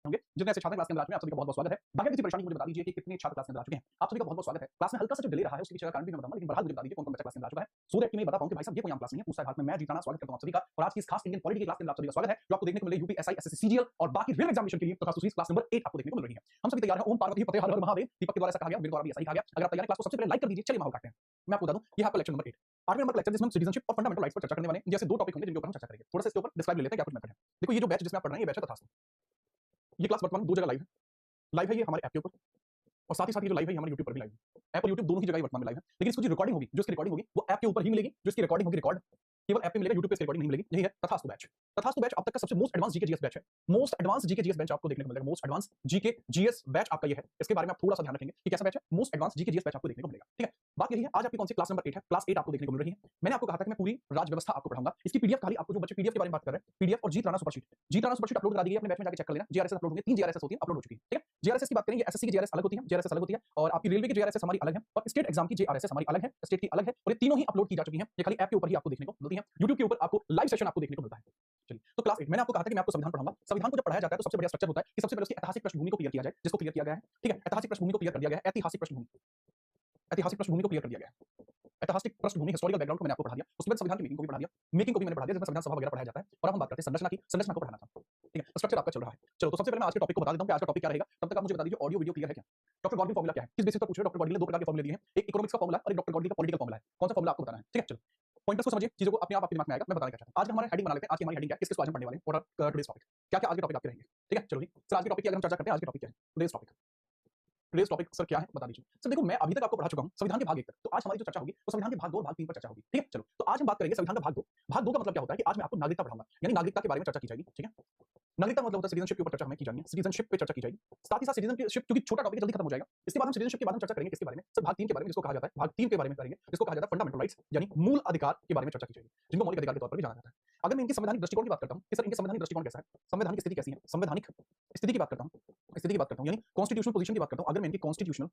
होंगे जितने ऐसे छात्र क्लास के अंदर आ चुके हैं, आप सभी का बहुत-बहुत स्वागत है। बगैर किसी परेशानी के मुझे बता दीजिए कि कितने छात्र क्लास के अंदर आ चुके हैं। आप सभी का बहुत-बहुत स्वागत है। क्लास में हल्का सा जो डिले रहा है उसके पीछे का कारण भी मैं बताऊंगा, लेकिन बहरहाल मुझे बता दीजिए कौन-कौन बच्चा क्लास के अंदर आ चुका है। सो दैट कि मैं बता पाऊं कि भाई साहब ये कोई आम क्लास नहीं है। पूछता है भारत में मैं जीताना स्वागत करता हूं आप सभी का। और आज की इस खास इंडियन पॉलिटी की क्लास के अंदर आप सभी का स्वागत है, जो आपको देखने को मिले यूपीएसआई, एसएससी, सीजीएल और बाकी रियल एग्जामिनेशन के लिए तथा सुशील क्लास नंबर 8 आपको देखने को मिल रही है। हम सभी तैयार हैं। ओम पार्वती पते हर हर महादेव। दीपक के द्वारा ऐसा कहा गया, मेरे द्वारा भी ऐसा ही कहा गया। अगर आप तैयार हैं क्लास को सबसे पहले लाइक कर दीजिए। चलिए माहौल काटते हैं। मैं आपको बता दूं ये आपका लेक्चर नंबर 8 8वें नंबर का लेक्चर जिसमें हम सिटीजनशिप और फंडामेंटल राइट्स पर चर्चा करने वाले हैं। जैसे दो टॉपिक होंगे जिनके ऊपर हम चर्चा करेंगे। थोड़ा सा इसके ऊपर डिस्क्राइब ले लेते हैं क्या कुछ मेथड है। देखो ये जो बैच जिसमें आप पढ़ रहे हैं ये बैच है तथास्तु। ये क्लास वर्तमान दो जगह लाइव है। लाइव है ये हमारे ऐप के ऊपर और साथ ही ये जो लाइव है हमारे YouTube पर भी लाइव है। ऐप और YouTube दोनों ही जगह वर्तमान में लाइव है। लेकिन इसकी जो रिकॉर्डिंग होगी, जो इसकी रिकॉर्डिंग होगी वो ऐप के ऊपर ही मिलेगी। जो इसकी रिकॉर्डिंग होगी रिकॉर्ड केवल ऐप पे मिलेगा, YouTube पे इसकी रिकॉर्डिंग नहीं मिलेगी। यही है तथास्तु बैच। तथास्तु बैच अब तक का सबसे most advance GK GS batch है। Most advance GK GS batch आपको देखने को मिलेगा। Most advance GK GS batch आपका ये है। इसके बारे में आप थोड़ा सा ध्यान रखेंगे कि कैसा बैच है। Most advance GK GS batch आपको देखने को मिलेगा। ठीक है, बात यही है आज आपकी कौन सी क्लास नंबर 8 है। क्लास 8 आपको देखने को मिल रही है। मैंने आपको कहा था कि मैं पूरी राज व्यवस्था आपको पढ़ाऊंगा। इसकी पीडीएफ खाली आपको जो बच्चे पीडीएफ के बारे में बात कर रहे हैं, पीडीएफ और जीत राणा सुपरशीट अपलोड करा दी गई अपने बैच में जाकर चेक कर लेना। जीआरएस अपलोड होंगे, 3 जीआरएस होती है, अपलोड हो चुकी है। ठीक है, जीआरएस की बात करेंगे, एसएससी की जीआरएस अलग होती है, जीआरएस अलग होती है और आपकी रेलवे की जीआरएस हमारी अलग है और स्टेट एग्जाम की जीआरएस हमारी अलग है, स्टेट की अलग है और ये तीनों ही अपलोड की जा चुकी हैं। ये खाली ऐप के ऊपर ही आपको देखने को मिलती हैं। YouTube के ऊपर आपको लाइव सेशन आपको देखने को मिलता है। चलिए, तो क्लास 8 मैंने आपको कहा था कि मैं आपको संविधान पढ़ाऊंगा। संविधान को जब पढ़ाया जाता है तो सबसे बढ़िया स्ट्रक्चर होता है कि सबसे पहले उसकी ऐतिहासिक पृष्ठभूमि को क्लियर किया जाए, जिसको क्लियर किया गया है। ठीक है, ऐतिहासिक पृष्ठभूमि को क्लियर कर दिया गया है। ऐतिहासिक पृष्ठभूमि को क्लियर कर दिया गया है। ऐतिहासिक पृष्ठभूमि हिस्टोरिकल बैकग्राउंड को मैंने आपको पढ़ा दिया। उसके बाद संविधान की मेकिंग को भी पढ़ा दिया। मेकिंग को भी मैंने पढ़ा दिया जिसमें संविधान सभा वगैरह पढ़ाया जाता है। और अब हम बात करते हैं संरचना को पढ़ाना था। ठीक है, स्ट्रक्चर आपका चल रहा है। चलो तो सबसे पहले मैं आज के टॉपिक को बता देता हूं कि आज का टॉपिक क्या रहेगा। तब तक आप मुझे बता दीजिए ऑडियो वीडियो क्लियर है क्या। डॉक्टर गॉडविन फार्मूला क्या है, किस बेसिस पर पूछ रहे हो। डॉक्टर गॉडविन ने दो प्रकार के फार्मूले दिए हैं, एक इकोनॉमिक्स का फार्मूला और एक डॉक्टर गॉडविन का पॉलिटिकल फार्मूला है। कौन सा फार्मूला आपको बताना है। ठीक है, चलो पॉइंटर्स को समझिए, चीजों को अपने आप आपके दिमाग में आएगा। मैं बताने क्या चाहता हूं। आज हमारा हेडिंग बना लेते हैं। आज की हमारी हेडिंग क्या है, किस-किस को आज हम पढ़ने वाले हैं और टुडेस टॉपिक क्या-क्या आज के टॉपिक आपके रहेंगे। ठीक है, चलो जी सर आज के टॉपिक की अगर हम चर्चा करते हैं। आज के टॉपिक क्या है, टुडेस टॉपिक सर क्या है बता दीजिए। सर देखो मैं अभी तक आपको पढ़ा चुका हूं संविधान के भाग 1 तक। तो आज हमारी जो चर्चा होगी वो संविधान के भाग 2 और भाग 3 पर चर्चा होगी। ठीक है, चलो तो आज हम बात करेंगे संविधान का भाग 2। भाग 2 का मतलब क्या होता है कि आज मैं आपको नागरिकता पढ़ाऊंगा, यानी नागरिकता के बारे में चर्चा की जाएगी। ठीक है, नागरिकता मतलब होता है सिटीजनशिप के ऊपर चर्चा हमें की जानी है। सिटीजनशिप पे चर्चा की जाएगी। साथ ही साथ सिटीजनशिप क्योंकि छोटा टॉपिक जल्दी खत्म हो जाएगा। इसके बाद हम सिटीजनशिप के बाद हम चर्चा करेंगे किसके बारे में, सर भाग 3 के बारे में, जिसको कहा जाता है भाग 3 के बारे में करेंगे, जिसको कहा जाता है फंडामेंटल राइट्स यानी मूल अधिकार के बारे में चर्चा की जाएगी, जिनको मौलिक अधिकार के तौर पर भी जाना जाता है। अगर मैं इनकी संवैधानिक दृष्टिकोण की बात करता हूं कि सर इनके संवैधानिक दृष्टिकोण कैसा है, संवैधानिक स्थिति कैसी है, संवैधानिक स्थिति की बात करता हूं यानी कॉन्स्टिट्यूशनल पोजीशन की बात करता हूं। अगर मैं इनकी कॉन्स्टिट्यूशनल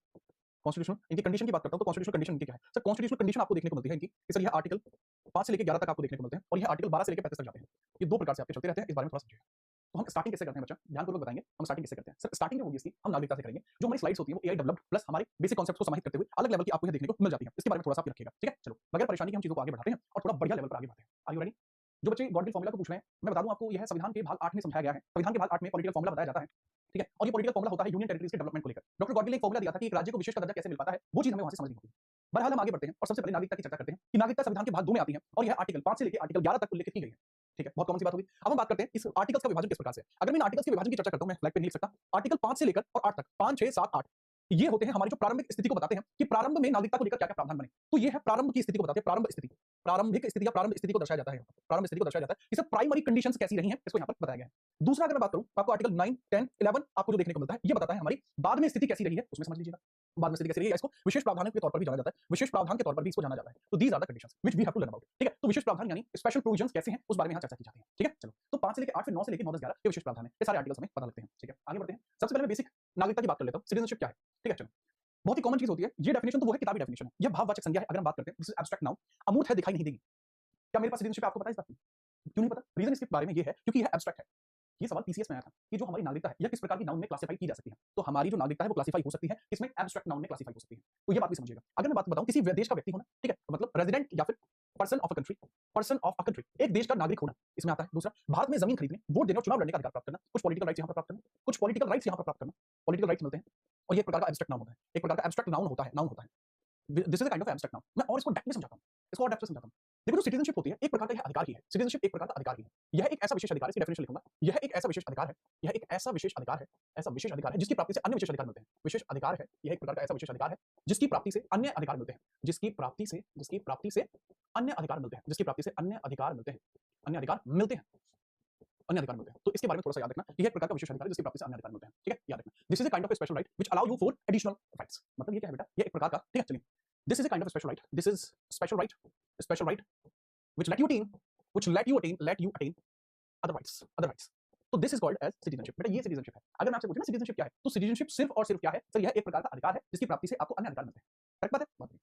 इनकी कंडीशन की बात करता हूं तो कॉन्स्टिट्यूशनल कंडीशन इनकी क्या है। सर कॉन्स्टिट्यूशनल कंडीशन आपको देखने को मिलती है इनकी कि सर यह आर्टिकल 5 से लेकर 11 तक आपको देखने को मिलते हैं और यह आर्टिकल 12 से लेकर 35 तक जाते हैं। ये दो प्रकार से आपके चलते रहते हैं। इस बारे में थोड़ा समझिए। तो हम स्टार्टिंग कैसे करते हैं बच्चा, ध्यानपूर्वक बताएंगे हम स्टार्टिंग कैसे करते हैं। सर स्टार्टिंग जो होगी इसकी हम नागरिकता से करेंगे। जो हमारी स्लाइड्स होती है वो एआई डेवलप्ड प्लस हमारे बेसिक कॉन्सेप्ट्स को समाहित करते हुए अलग लेवल की आपको यह देखने को मिल जाती है। इसके बारे में थोड़ा सा आप रखिएगा। ठीक है, चलो बगैर परेशानी के हम चीजों को आगे बढ़ाते हैं और थोड़ा बढ़िया लेवल पर आगे बढ़ते हैं। Are you ready. जो बच्चे गॉडविन फार्मूला को पूछ रहे हैं मैं बता दूं आपको यह संविधान के भाग 8 में समझाया गया है। संविधान के भाग 8 में पॉलिटिकल फार्मूला बताया जाता है। ठीक है, और ये पॉलिटिकल फार्मूला होता है यूनियन टेरिटरीज के डेवलपमेंट को लेकर। डॉक्टर गॉडविन ने एक फार्मूला दिया था कि एक राज्य को विशेष का दर्जा कैसे मिल पाता है, वो चीज हमें वहां से समझनी होगी। बहरहाल हम आगे बढ़ते हैं और सबसे पहले नागरिकता की चर्चा करते हैं कि नागरिकता संविधान के भाग 2 में आती है और यह आर्टिकल 5 से लेकर आर्टिकल 11 तक उल्लेखित की गई है। ठीक है, बहुत कॉमन सी बात होगी। अब हम बात करते हैं इस आर्टिकल्स का विभाजन किस प्रकार से। अगर मैं इन आर्टिकल्स के विभाजन की चर्चा करता हूं मैं फ्लैग पे नहीं लिख सकता। आर्टिकल 5 से लेकर और 8 तक 5 6 7 8 ये होते हैं हमारी जो प्रारंभिक स्थिति को बताते हैं कि प्रारंभ में नागरिकता को लेकर क्या-क्या प्रावधान बने। तो ये है प्रारंभ की स्थिति को बताते हैं। प्रारंभिक स्थिति या प्रारंभ स्थिति को दर्शाया जाता है। प्रारंभ स्थिति को दर्शाया जाता है। इसे प्राइमरी कंडीशंस कैसी रही हैं इसको यहां पर बताया गया है। दूसरा अगर मैं बात करूं तो आपको आर्टिकल 9 10 11 आपको जो देखने को मिलता है ये बताता है हमारी बाद में स्थिति कैसी रही है, उसमें समझ लीजिएगा। बाद में स्थिति कैसी रही है इसको विशेष प्रावधानों के तौर पर भी जाना जाता है। विशेष प्रावधान के तौर पर भी इसको जाना जाता है। तो these are the conditions which we have to learn about. ठीक है, तो विशेष प्रावधान यानी स्पेशल प्रोविजंस कैसे हैं उस बारे में यहां चर्चा की जाती है। ठीक है, चलो तो 5 से लेकर 8 फिर 9 से लेकर 9 10 11 ये विशेष प्रावधान है। ये सारे आर्टिकल्स हमें पता लगते हैं। ठीक है, आगे बढ़ते हैं। सबसे पहले मैं बेसिक नागरिकता की बात कर लेता हूं। सिटीजनशिप क्या है। ठीक है, चलो बहुत ही कॉमन चीज होती है। ये डेफिनेशन तो वो है किताबी डेफिनेशन है। यह भाववाचक संज्ञा है। अगर हम बात करते हैं दिस इज एब्स्ट्रैक्ट नाउन, अमूर्त है, दिखाई नहीं देगी। क्या मेरे पास सिटीजनशिप आपको पता है इस बात की? क्यों नहीं पता? रीजन इसके बारे में ये है क्योंकि यह एब्स्ट्रैक्ट है। ये सवाल पीसीएस में आया था कि जो हमारी नागरिकता है यह किस प्रकार की नाउन में क्लासिफाई की जा सकती है। तो हमारी जो नागरिकता है वो क्लासिफाई हो सकती है किसमें, एब्स्ट्रैक्ट नाउन में क्लासिफाई हो सकती है। तो ये बात भी समझिएगा। अगर मैं बात बताऊं किसी देश का व्यक्ति होना, ठीक है, मतलब रेजिडेंट या फिर पर्सन ऑफ अ कंट्री, एक देश का नागरिक होना इसमें आता है। दूसरा भारत में जमीन खरीदने, वोट देने और चुनाव लड़ने का अधिकार प्राप्त करना, कुछ पॉलिटिकल राइट्स यहां पर प्राप्त करना, कुछ पॉलिटिकल राइट्स यहां पर प्राप्त करना, पॉलिटिकल राइट्स मिलते हैं और ये एक प्रकार का एब्स्ट्रैक्ट नाउन होता है। एक प्रकार का एब्स्ट्रैक्ट नाउन होता है। This is a kind of abstract noun. मैं और इसको डेप्थ में समझाता हूं। इसको और डेप्थ में समझाता हूं। देखो जो सिटीजनशिप होती है एक प्रकार का यह अधिकार ही है। सिटीजनशिप एक प्रकार का अधिकार ही है। यह एक ऐसा विशेष अधिकार है, इसकी डेफिनेशन लिखूंगा। यह एक ऐसा विशेष अधिकार है, यह एक ऐसा विशेष अधिकार है, ऐसा विशेष अधिकार है जिसकी प्राप्ति से अन्य विशेष अधिकार मिलते हैं। विशेष अधिकार है, यह एक प्रकार का ऐसा विशेष अधिकार है जिसकी प्राप्ति से अन्य अधिकार मिलते हैं। जिसकी प्राप्ति से अन्य अधिकार मिलते हैं। जिसकी प्राप्ति से अन्य अधिकार मिलते हैं। अन्य अधिकार मिलते हैं। अन्य अधिकार मिलते हैं। तो इसके बारे में थोड़ा सा याद रखना। यह एक प्रकार का विशेष अधिकार है जिसकी प्राप्ति से अन्य अधिकार मिलते हैं। ठीक है, याद रखना। This is a kind of a special right which allow you for additional rights. मतलब ये क्या है बेटा, ये एक प्रकार का, ठीक है, चलिए। This is a kind of a special right. This is special right which let you attain other rights. तो this is called as citizenship. बेटा ये सिटीजनशिप है। अगर मैं आपसे पूछूं ना सिटीजनशिप क्या है, तो सिटीजनशिप सिर्फ और सिर्फ क्या है, सर यह एक प्रकार का अधिकार है जिसकी प्राप्ति से आपको अन्य अधिकार मिलते हैं। करेक्ट बात है?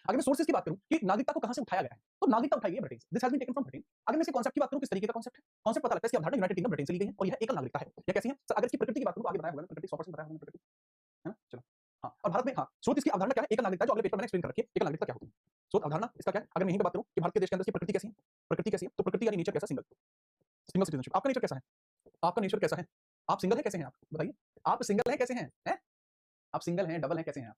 अगर मैं सोर्सेज की बात करूं कि नागरिकता को कहां से उठाया गया है, तो नागरिकता उठाई गई है ब्रिटेन से, this has been taken from Britain. अगर मैं इसके कांसेप्ट की बात करूं, किस तरीके का कांसेप्ट है, कांसेप्ट पता लगता है इसकी अवधारणा यूनाइटेड किंगडम ब्रिटेन से ली गई है और यह एकल नागरिकता है। यह कैसी है सर? अगर इसकी प्रकृति की बात करूं तो आगे बताया होगा, प्रकृति 100% बताया होगा प्रकृति, है ना? चलो हाँ, और भारत में हाँ, स्रोत इसकी अवधारणा क्या है, एकल नागरिकता, जो अगले पेपर मैंने एक्सप्लेन कर रखी है, एकल नागरिकता क्या होती है। स्रोत अवधारणा इसका क्या है, अगर मैं यहीं पे बात करूं कि भारत के देश के अंदर इसकी प्रकृति कैसी है, प्रकृति कैसी है, तो प्रकृति यानी नेचर कैसा, सिंगल, सिंगल सिटीजनशिप। आपका नेचर कैसा है, आपका नेचर कैसा है, आप सिंगल है कैसे हैं, आप बताइए, आप सिंगल है कैसे हैं, आप सिंगल हैं, डबल हैं, कैसे हैं आप,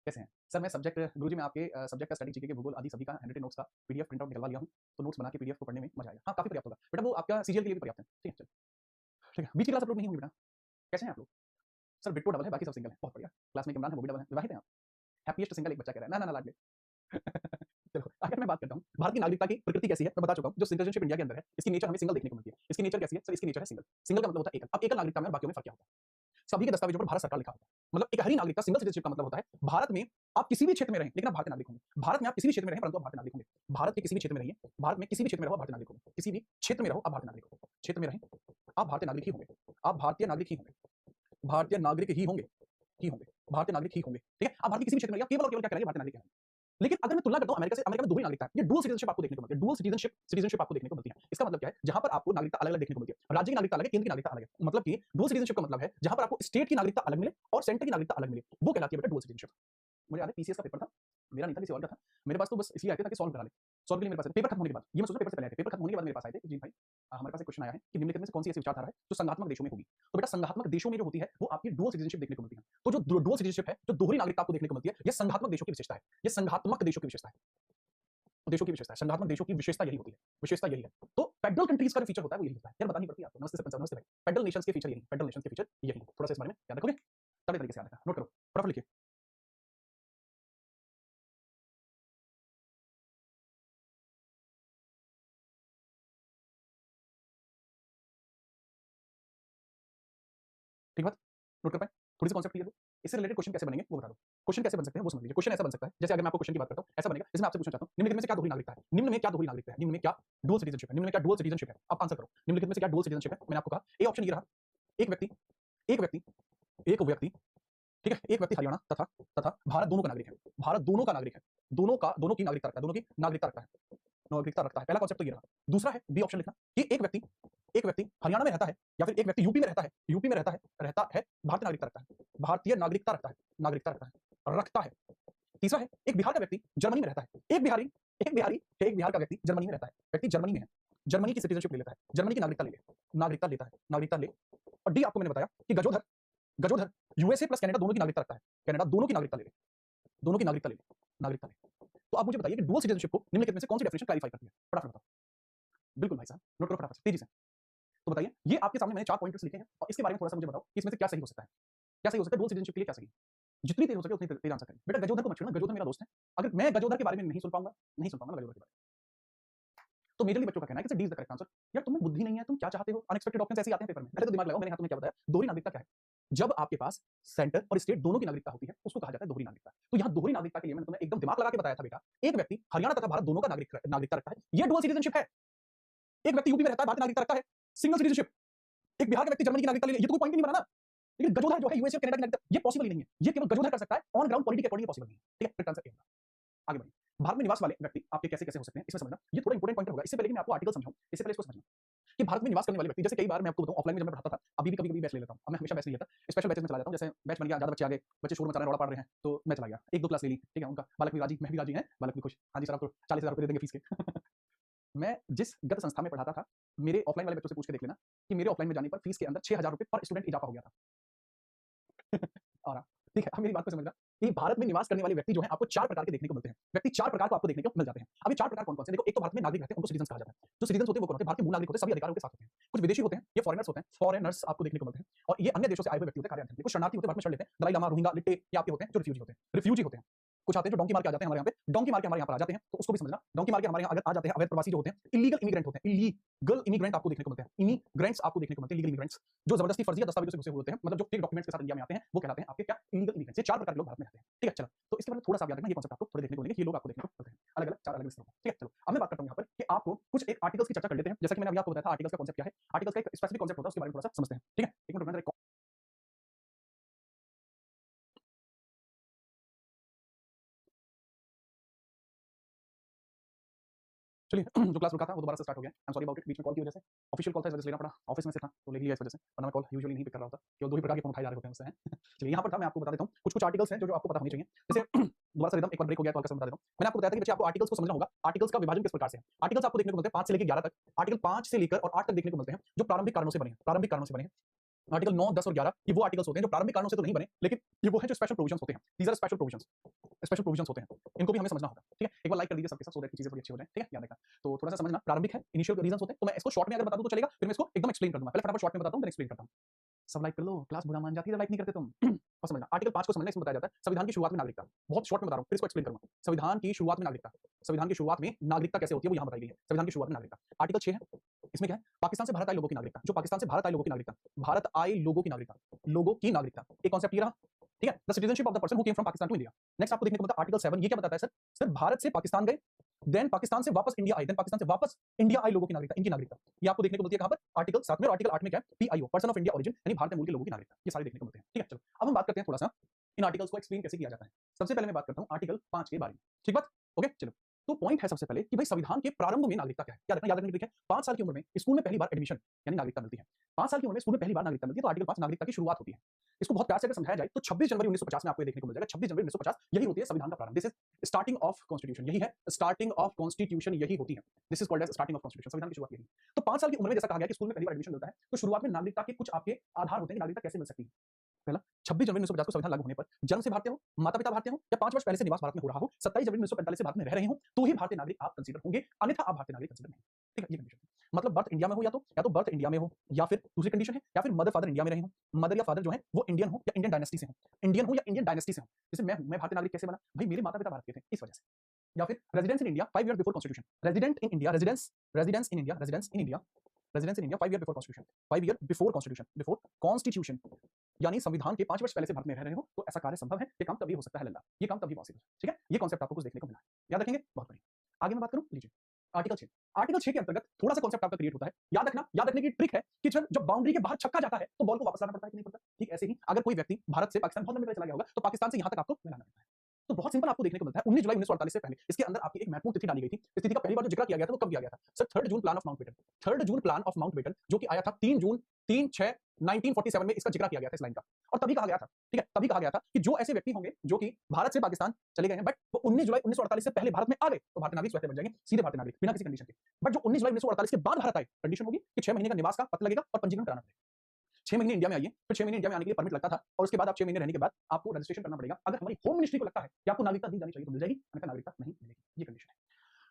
कैसे हैं सर? मैं सब्जेक्ट गुरुजी, मैं आपके सब्जेक्ट का स्टडी जीके के भूगोल आदि सभी का हैंडरिटन नोट्स का पीडीएफ प्रिंट आउट निकलवा लिया हूं, तो नोट्स बना के पीडीएफ को पढ़ने में मजा आएगा। हाँ, काफी पर्याप्त होगा बेटा, वो आपका सीजीएल के लिए भी पर्याप्त है। ठीक है, चलो ठीक है, बीच की क्लास अपलोड नहीं होगी बेटा, कैसे हैं आप लोग? सर बिट्टो डबल है, बाकी सब सिंगल है, बहुत बढ़िया। क्लास में इमरान है, वो भी डबल है, विवाहित हैं आप? हैप्पीएस्ट सिंगल एक बच्चा कह रहा है, ना ना ना लाडले। चलो अगर मैं बात करता हूँ भारत की नागरिकता की प्रकृति कैसी है, मैं बता चुका हूँ, जो सिटीजनशिप इंडिया के अंदर है, इसकी नेचर हमें सिंगल देखने को मिलती है। इसकी नेचर कैसी है सर? इसकी नेचर है सिंगल। सिंगल का मतलब होता है एकल। अब एकल नागरिकता में और बाकियों में फर्क क्या होता है? सभी के दस्तावेजों पर भारत सरकार लिखा होता है, मतलब एक हरी नागरिकता, सिंगल सिटीजनशिप का मतलब होता है भारत में आप किसी भी क्षेत्र में रहें लेकिन आप भारतीय नागरिक होंगे। भारत में आप किसी भी क्षेत्र में रहें परंतु आप भारतीय नागरिक होंगे। भारत के किसी भी क्षेत्र में रहिए, भारत में किसी भी क्षेत्र में रहो आप भारतीय नागरिक होंगे। किसी भी क्षेत्र में रहो आप भारतीय नागरिक होंगे, क्षेत्र में रहें आप भारतीय नागरिक ही होंगे, आप भारतीय नागरिक ही होंगे, भारतीय नागरिक ही होंगे, ही होंगे, भारतीय नागरिक ही होंगे। ठीक है, आप भारत के किसी भी क्षेत्र में रहिए, केवल और केवल क्या करेंगे, भारतीय नागरिक हैं। लेकिन अगर मैं तुलना करता हूं अमेरिका से, अमेरिका में दोहरी नागरिकता है, ये डुअल सिटीजनशिप आपको देखने को मिलती है, डुअल सिटीजनशिप आपको देखने को मिलती है। इसका मतलब क्या है, जहां पर आपको नागरिकता अलग-अलग देखने को मिलती है, राज्य की नागरिकता अलग है, केंद्र की नागरिकता अलग है। मतलब कि डुअल सिटीजनशिप का मतलब है जहां पर आपको स्टेट की नागरिकता अलग मिले और सेंटर की नागरिकता अलग मिले, वो कहलाती है बेटा डुअल सिटीजनशिप। मुझे याद है पीसीएस का पेपर था, मेरा नहीं था, किसी और का था, मेरे पास तो बस इसलिए आया था कि सॉल्व करा ले, सॉल्व के लिए मेरे पास पेपर खत्म होने के बाद, ये मैं सोचा पेपर से पहले आए थे, पेपर खत्म होने के बाद मेरे पास आए थे कि जी भाई हमारे पास एक क्वेश्चन आया है कि निम्नलिखित में से कौन सी ऐसी विचारधारा है जो संघात्मक देशों में होगी। तो बेटा संघात्मक देशों में जो होती है वो आपकी डुअल सिटीजनशिप देखने को मिलती है। तो जो डुअल सिटीजनशिप है, जो दोहरी नागरिकता आपको देखने को मिलती है, ये संघात्मक देशों की विशेषता है, ये संघात्मक देशों की विशेषता है, देशों की विशेषता है, संघात्मक देशों की विशेषता यही होती है, विशेषता यही है। तो फेडरल कंट्रीज का जो फीचर होता है वो यही होता है। यार बतानी पड़ती है आपको, नमस्ते सरपंच साहब, नमस्ते भाई। फेडरल नेशंस के फीचर यही, फेडरल नेशंस के फीचर यही। थोड़ा सा इस बारे में याद रखोगे, तगड़े तरीके से याद रखना, नोट करो, फटाफट लिखिए। ठीक बात, नोट कर पाए, थोड़ी सी कॉन्सेप्ट क्लियर हो। इससे रिलेटेड क्वेश्चन कैसे बनेंगे वो बता दो। क्वेश्चन कैसे बन सकते हैं वो समझ लीजिए। क्वेश्चन ऐसा बन सकता है, जैसे अगर मैं आपको क्वेश्चन की बात करता हूं, ऐसा बनेगा, जैसे मैं आपसे पूछना चाहता हूं निम्नलिखित में से क्या दोहरी नागरिकता है, निम्न में क्या दोहरी नागरिकता है, निम्न में क्या डुअल सिटीजनशिप है, निम्न में क्या डुअल सिटीजनशिप है, आप आंसर करो। निम्नलिखित में से क्या डुअल सिटीजनशिप है? मैंने आपको कहा ए ऑप्शन ये रहा, एक व्यक्ति, एक व्यक्ति, एक व्यक्ति, ठीक है, एक व्यक्ति हरियाणा तथा तथा भारत दोनों का नागरिक है, भारत दोनों का नागरिक है, दोनों की नागरिकता रखता है, दोनों की नागरिकता रखता है, नागरिकता रखता है। पहला कॉन्सेप्ट तो ये रहा। दूसरा है बी ऑप्शन लिखना कि एक व्यक्ति हरियाणा में रहता है या फिर एक व्यक्ति यूपी में रहता है, यूपी में रहता है, भारतीय नागरिकता रखता है, भारतीय नागरिकता रखता है, नागरिकता रखता है। तीसरा है एक बिहार का व्यक्ति जर्मनी में रहता है, एक बिहार का व्यक्ति जर्मनी में रहता है, व्यक्ति जर्मनी में है, जर्मनी की सिटीजनशिप ले लेता है, जर्मनी की नागरिकता ले ले, नागरिकता लेता है, नागरिकता ले। और डी आपको मैंने बताया कि Gajodhar, Gajodhar USA plus Canada दोनों की नागरिकता रखता है, कनाडा दोनों की नागरिकता ले ले, दोनों की नागरिकता ले ले, नागरिकता ले। तो आप मुझे बताइए कि डुअल सिटीजनशिप को निम्नलिखित में से कौन सी डेफिनेशन क्लैरिफाई करती है? फटाफट बताओ। बिल्कुल भाई साहब, नोट करो फटाफट से, तेजी से। तो बताइए, ये आपके सामने मैंने 4 पॉइंटर्स लिखे हैं और इसके बारे में थोड़ा-सा मुझे बताओ कि इसमें से क्या सही हो सकता है? क्या सही हो सकता है? डुअल सिटीजनशिप के लिए क्या सही है? जितनी तेज हो सके उतनी तेज आंसर करें। बेटा गजोधर को मत छेड़ना, गजोधर मेरा दोस्त है। अगर मैं गजोधर के बारे में नहीं सुन पाऊँगा मैं गजोधर के बारे में। तो मेजरली बच्चों का कहना है कि D is the correct answer. यार तुम्हें बुद्धि नहीं है, तुम क्या चाहते हो? अनएक्सपेक्टेड ऑप्शंस ऐसे ही आते हैं पेपर में। पहले तो दिमाग लगाओ, मैंने यहाँ तुम्हें क्या बताया? दोहरी नागरिकता क्या है? जब आपके पास सेंटर और स्टेट दोनों की नागरिकता होती है, उसको कहा जाता है दोहरी नागरिकता। तो यहाँ दोहरी नागरिकता के लिए मैंने तुम्हें एकदम दिमाग लगा के बताया था बेटा, एक व्यक्ति हरियाणा तथा भारत दोनों का नागरिकता रखता है, ये डुअल सिटीजनशिप है। एक व्यक्ति यूपी में रहता है, भारतीय नागरिकता रखता है, सिंगल सिटीजनशिप। एक बिहार का व्यक्ति जर्मनी की नागरिकता ले ले, ये तो कोई पॉइंट ही नहीं बना ना। लेकिन गजोधर जो है यूएसए और कनाडा की नागरिकता, ये पॉसिबल ही नहीं है। ये केवल गजोधर कर सकता है, ऑन ग्राउंड पॉलिटिक्स के अकॉर्डिंग पॉसिबल नहीं है। ठीक है, करेक्ट आंसर ए होगा। आगे बढ़िए। भारत में निवास वाले व्यक्ति आपके कैसे-कैसे हो सकते हैं, इसमें समझना। ये थोड़ा इंपोर्टेंट पॉइंट होगा। इससे पहले कि मैं आपको आर्टिकल समझाऊं, इससे पहले इसको समझना कि भारत में निवास करने वाले व्यक्ति, जैसे कई बार मैं आपको बताऊं, ऑफलाइन में जब मैं पढ़ाता था, अभी भी कभी-कभी बैच ले लेता हूं। अब मैं हमेशा बैच नहीं लेता, स्पेशल बैचेस में चला जाता हूं। जैसे बैच बन गया, ज्यादा बच्चे आ गए, बच्चे शोर मचा रहे हैं, रौला पाड़ रहे हैं, तो मैं चला गया, 1-2 क्लास ले ली, ठीक है, उनका बालक भी राजी, मैं भी राजी हैं, बालक भी खुश। हाँ जी सर, आप तो 40,000 रुपए दे देंगे फीस के। मैं जिस गत संस्था में पढ़ाता था, मेरे ऑफलाइन वाले बच्चों से पूछ के देख लेना कि मेरे ऑफलाइन में जाने पर फीस के अंदर 6,000 रुपए पर स्टूडेंट इजाफा हो गया था। और हाँ, ठीक है, अब मेरी बात को समझना कि भारत में निवास करने वाले व्यक्ति जो है आपको 4 प्रकार के देखने को मिलते हैं। व्यक्ति 4 प्रकार को आपको देखने को मिल जाते हैं। अब ये 4 प्रकार कौन-कौन से हैं? देखो, एक तो भारत में नागरिक रहते हैं, उनको सिटीजन्स कहा जाता है। जो सिटीजन्स होते हैं वो कौन होते हैं? भारत के मूल नागरिक होते हैं, सभी अधिकारों के साथ होते हैं। कुछ विदेशी होते हैं, ये फॉरेनर्स होते हैं, फॉरेनर्स आपको देखने को मिलते हैं और ये अन्य देशों से आए हुए व्यक्ति होते हैं, कार्यार्थी होते हैं। कुछ शरणार्थी होते हैं, भारत में शरण लेते हैं, दलाई लामा, रोहिंग्या, लिट्टे, ये आपके होते हैं, जो रिफ्यूजी होते हैं। रिफ्यूजी होते हैं। कुछ आते हैं जो डोंकी मार के आ जाते हैं हमारे यहाँ पे, डोंकी मार के हमारे यहाँ पर आ जाते हैं, तो उसको भी समझना। डोंकी मार के हमारे यहाँ अगर आ जाते हैं, अवैध प्रवासी जो होते हैं, इल्लीगल इमिग्रेंट होते हैं, इल्लीगल इमिग्रेंट आपको देखने को मिलते हैं। इमिग्रेंट्स आपको देखने को मिलते हैं, लीगल इमिग्रेंट्स, जो जबरदस्ती फर्जी दस्तावेजों से घुसे हुए होते हैं, मतलब जो फेक डॉक्यूमेंट्स के साथ इंडिया में आते हैं, वो कहलाते हैं आपके क्या? Illegal immigrants. ये 4 प्रकार के लोग भारत में रहते हैं। ठीक है, चलो, तो इसके बारे में थोड़ा-सा याद रखना, ये कॉन्सेप्ट आपको थोड़े देखने को मिलेंगे, ये लोग आपको देखने को मिलते हैं। अलग-अलग 4 अलग-अलग स्तरों पर। ठीक है, चलो, अब मैं बात करता हूँ यहाँ पर कि आपको कुछ एक आर्टिकल्स की चर्चा कर लेते हैं। जैसा कि मैंने अभी आपको बताया था आर्टिकल्स का कॉन्सेप्ट क्या है। आर्टिकल्स का एक स्पेसिफिक कॉन्सेप्ट होता है, उसके बारे में थोड़ा-सा समझते हैं। ठीक है, 1 मिनट रुकना जरा। चलिए जो क्लास रुका था वो दोबारा से स्टार्ट हो गया। I am sorry about it, बीच में कॉल की वजह से ऑफिशियल कॉल था, इस वजह से लेना पड़ा। ऑफिस में से था तो ले लिया इस वजह से, वरना मैं कॉल यूजुअली नहीं पिक कर रहा होता। केवल दो ही प्रकार के फोन उठाए जा रहे होते हैं उससे हैं। चलिए यहाँ पर था, मैं आपको बता देता हूँ कुछ आर्टिकल्स हैं जो आपको पता होनी चाहिए। जैसे दोबारा से एकदम एक बार ब्रेक हो गया, कॉल का समय बता देता हूँ। मैंने आपको बताया था कि बच्चे आपको आर्टिकल्स को समझना होगा। आर्टिकल्स का विभाजन किस प्रकार से है। आर्टिकल्स आपको देखने को मिलते हैं 5 से लेकर 11 तक। आर्टिकल 5 से लेकर और 8 तक देखने को मिलते हैं जो प्रारंभिक कारणों से बने हैं। प्रारंभिक कारणों से बने हैं। आर्टिकल 9, 10 और 11 ये वो आर्टिकल्स होते हैं जो प्रारंभिक कारणों से तो नहीं बने, लेकिन ये वो है जो स्पेशल प्रोविजंस होते हैं। These are special provisions, special provisions होते हैं। इनको भी हमें समझना होगा, ठीक है। एक बार लाइक कर दीजिए सबके साथ, सो दैट चीजें थोड़ी अच्छी हो जाए, ठीक है। याद रखना, तो थोड़ा सा समझना। प्रारंभिक है, इनिशियल रीजंस होते हैं। तो मैं इसको शॉर्ट में अगर बता दूं तो चलेगा, फिर मैं इसको एकदम एक्सप्लेन कर दूंगा। पहले फटाफट शॉर्ट में बताता हूं, फिर एक्सप्लेन करता हूं। सब लाइक कर लो, क्लास बुरा मान जाती है जब लाइक नहीं करते तुम। और समझना, आर्टिकल 5 को समझना। इसमें बताया जाता है संविधान की शुरुआत में नागरिकता। बहुत शॉर्ट में बता रहा हूं, फिर इसको एक्सप्लेन करूंगा। संविधान की शुरुआत में नागरिकता, संविधान की शुरुआत में नागरिकता कैसे होती है वो यहां बताई गई है। संविधान की शुरुआत में नागरिकता, आर्टिकल 6 है। इसमें क्या है, पाकिस्तान से भारत आए लोगों की नागरिकता। जो पाकिस्तान से भारत आए लोगों की नागरिकता, भारत आए लोगों की नागरिकता, लोगों की नागरिकता, एक कॉन्सेप्ट ये रहा, ठीक है। The citizenship of the person who came from Pakistan to India. Next आपको देखने को मिलता है आर्टिकल 7। ये क्या बताता है सर? सर भारत से पाकिस्तान गए, देन पाकिस्तान से वापस इंडिया आए, देन पाकिस्तान से वापस इंडिया आए लोगों की नागरिकता, इनकी नागरिकता ये आपको देखने को मिलती है कहां पर? आर्टिकल 7 में। और आर्टिकल 8 में क्या है? PIO, person of India origin, यानी भारतीय मूल के लोगों की नागरिकता। ये सारे देखने को मिलते हैं, ठीक है। चलो अब हम बात करते हैं थोड़ा सा इन आर्टिकल्स को एक्सप्लेन कैसे किया जाता है। सबसे पहले मैं बात करता हूं आर्टिकल 5 के बारे में, ठीक बात? ओके चलो। तो पॉइंट है सबसे पहले कि भाई संविधान के प्रारंभ में नागरिकता क्या है। याद रखने की ट्रिक है। 5 साल की उम्र में स्कूल में पहली बार एडमिशन यानी नागरिकता मिलती है। 5 साल की उम्र में स्कूल में पहली बार नागरिकता मिलती है, तो आर्टिकल 5 नागरिकता की शुरुआत होती है। इसको बहुत प्यार से अगर समझाया जाए तो 26 जनवरी 1950 में आपको ये देखने को मिल जाएगा। 26 जनवरी 1950 यही होती है संविधान का प्रारंभ। This is starting of constitution, यही है स्टार्टिंग ऑफ कॉन्स्टिट्यूशन, यही होती है। This is called as starting of constitution, संविधान की शुरुआत यही। तो 5 साल की उम्र में जैसा कहा गया कि स्कूल में पहली बार एडमिशन मिलता है, तो शुरुआत में नागरिकता के कुछ आपके आधार होते हैं कि नागरिकता कैसे मिल सकती है। पहला, 26 जनवरी 1950 को संविधान लागू होने पर जन्म से भारतीय हो, माता पिता भारतीय हो, या 5 वर्ष पहले से निवास भारत में हो रहा हो, 27 जनवरी 1945 से भारत में रह रहे हो, तो ही भारतीय नागरिक आप कंसीडर होंगे, अन्यथा आप भारतीय नागरिक कंसीडर नहीं। ठीक है, ये कंडीशन है। मतलब बर्थ इंडिया में हो, या तो बर्थ इंडिया में हो, या फिर दूसरी कंडीशन है, या फिर मदर फादर इंडिया में रहे हो, मदर या फादर जो है वो इंडियन हो या इंडियन डायनेस्टी से हो, इंडियन हो या इंडियन डायनेस्टी से हो। जैसे मैं भारतीय नागरिक कैसे बना? भाई मेरे माता पिता भारत के थे, इस वजह से। या फिर residence in India 5 year before constitution, resident in India, residence in India, residence in India 5 year before constitution, 5 year before constitution, before constitution, यानी संविधान के 5 वर्ष पहले से भारत में रह रहे हो, तो ऐसा कार्य संभव है। ये काम तभी हो सकता है लल्ला, ये काम तभी पॉसिबल है, ठीक है। ये कॉन्सेप्ट आपको कुछ देखने को मिला है, याद रखेंगे, बहुत बढ़िया। आगे मैं बात करूं, लीजिए आर्टिकल 6। आर्टिकल 6 के अंतर्गत थोड़ा सा कॉन्सेप्ट आपका क्रिएट होता है। याद रखने की ट्रिक है कि जब बाउंड्री के बाहर छक्का जाता है तो बॉल को वापस लाना पड़ता है कि नहीं पड़ता। ठीक ऐसे ही अगर कोई व्यक्ति भारत से पाकिस्तान बहुत लंबे चला गया होगा तो पाकिस्तान से यहां तक आपको मिलाना पड़ता है। तो बहुत सिंपल आपको देखने को मिलता है 19 जुलाई 1948 से पहले इसके अंदर आपकी एक महत्वपूर्ण तिथि डाली गई थी। इस तिथि का पहली बार जो जिक्र किया गया था वो कब किया गया था sir? 3 June plan of Mountbatten, 3 June plan of Mountbatten जो कि आया था 3/6/1947 में इसका जिक्र किया गया था इस लाइन का। और तभी कहा गया था, ठीक है, तभी कहा गया था कि जो ऐसे व्यक्ति होंगे जो कि भारत से पाकिस्तान चले गए हैं बट वो 19 जुलाई 1948 से पहले भारत में आ गए तो भारतीय नागरिक स्वतः बन जाएंगे, सीधे भारतीय नागरिक बिना किसी कंडीशन के। बट जो 19 जुलाई 1948 के बाद भारत आए, कंडीशन होगी कि 6 महीने का निवास का पता लगेगा और पंजीकरण कराना पड़ेगा। 6 महीने इंडिया में आइए, फिर 6 महीने इंडिया में आने के लिए परमिट लगता था और उसके बाद आप 6 महीने रहने के बाद आपको रजिस्ट्रेशन करना पड़ेगा। अगर हमारी होम मिनिस्ट्री को लगता है कि आपको नागरिकता दी जानी चाहिए तो मिल जाएगी, अन्यथा नागरिकता नहीं मिलेगी। ये कंडीशन है।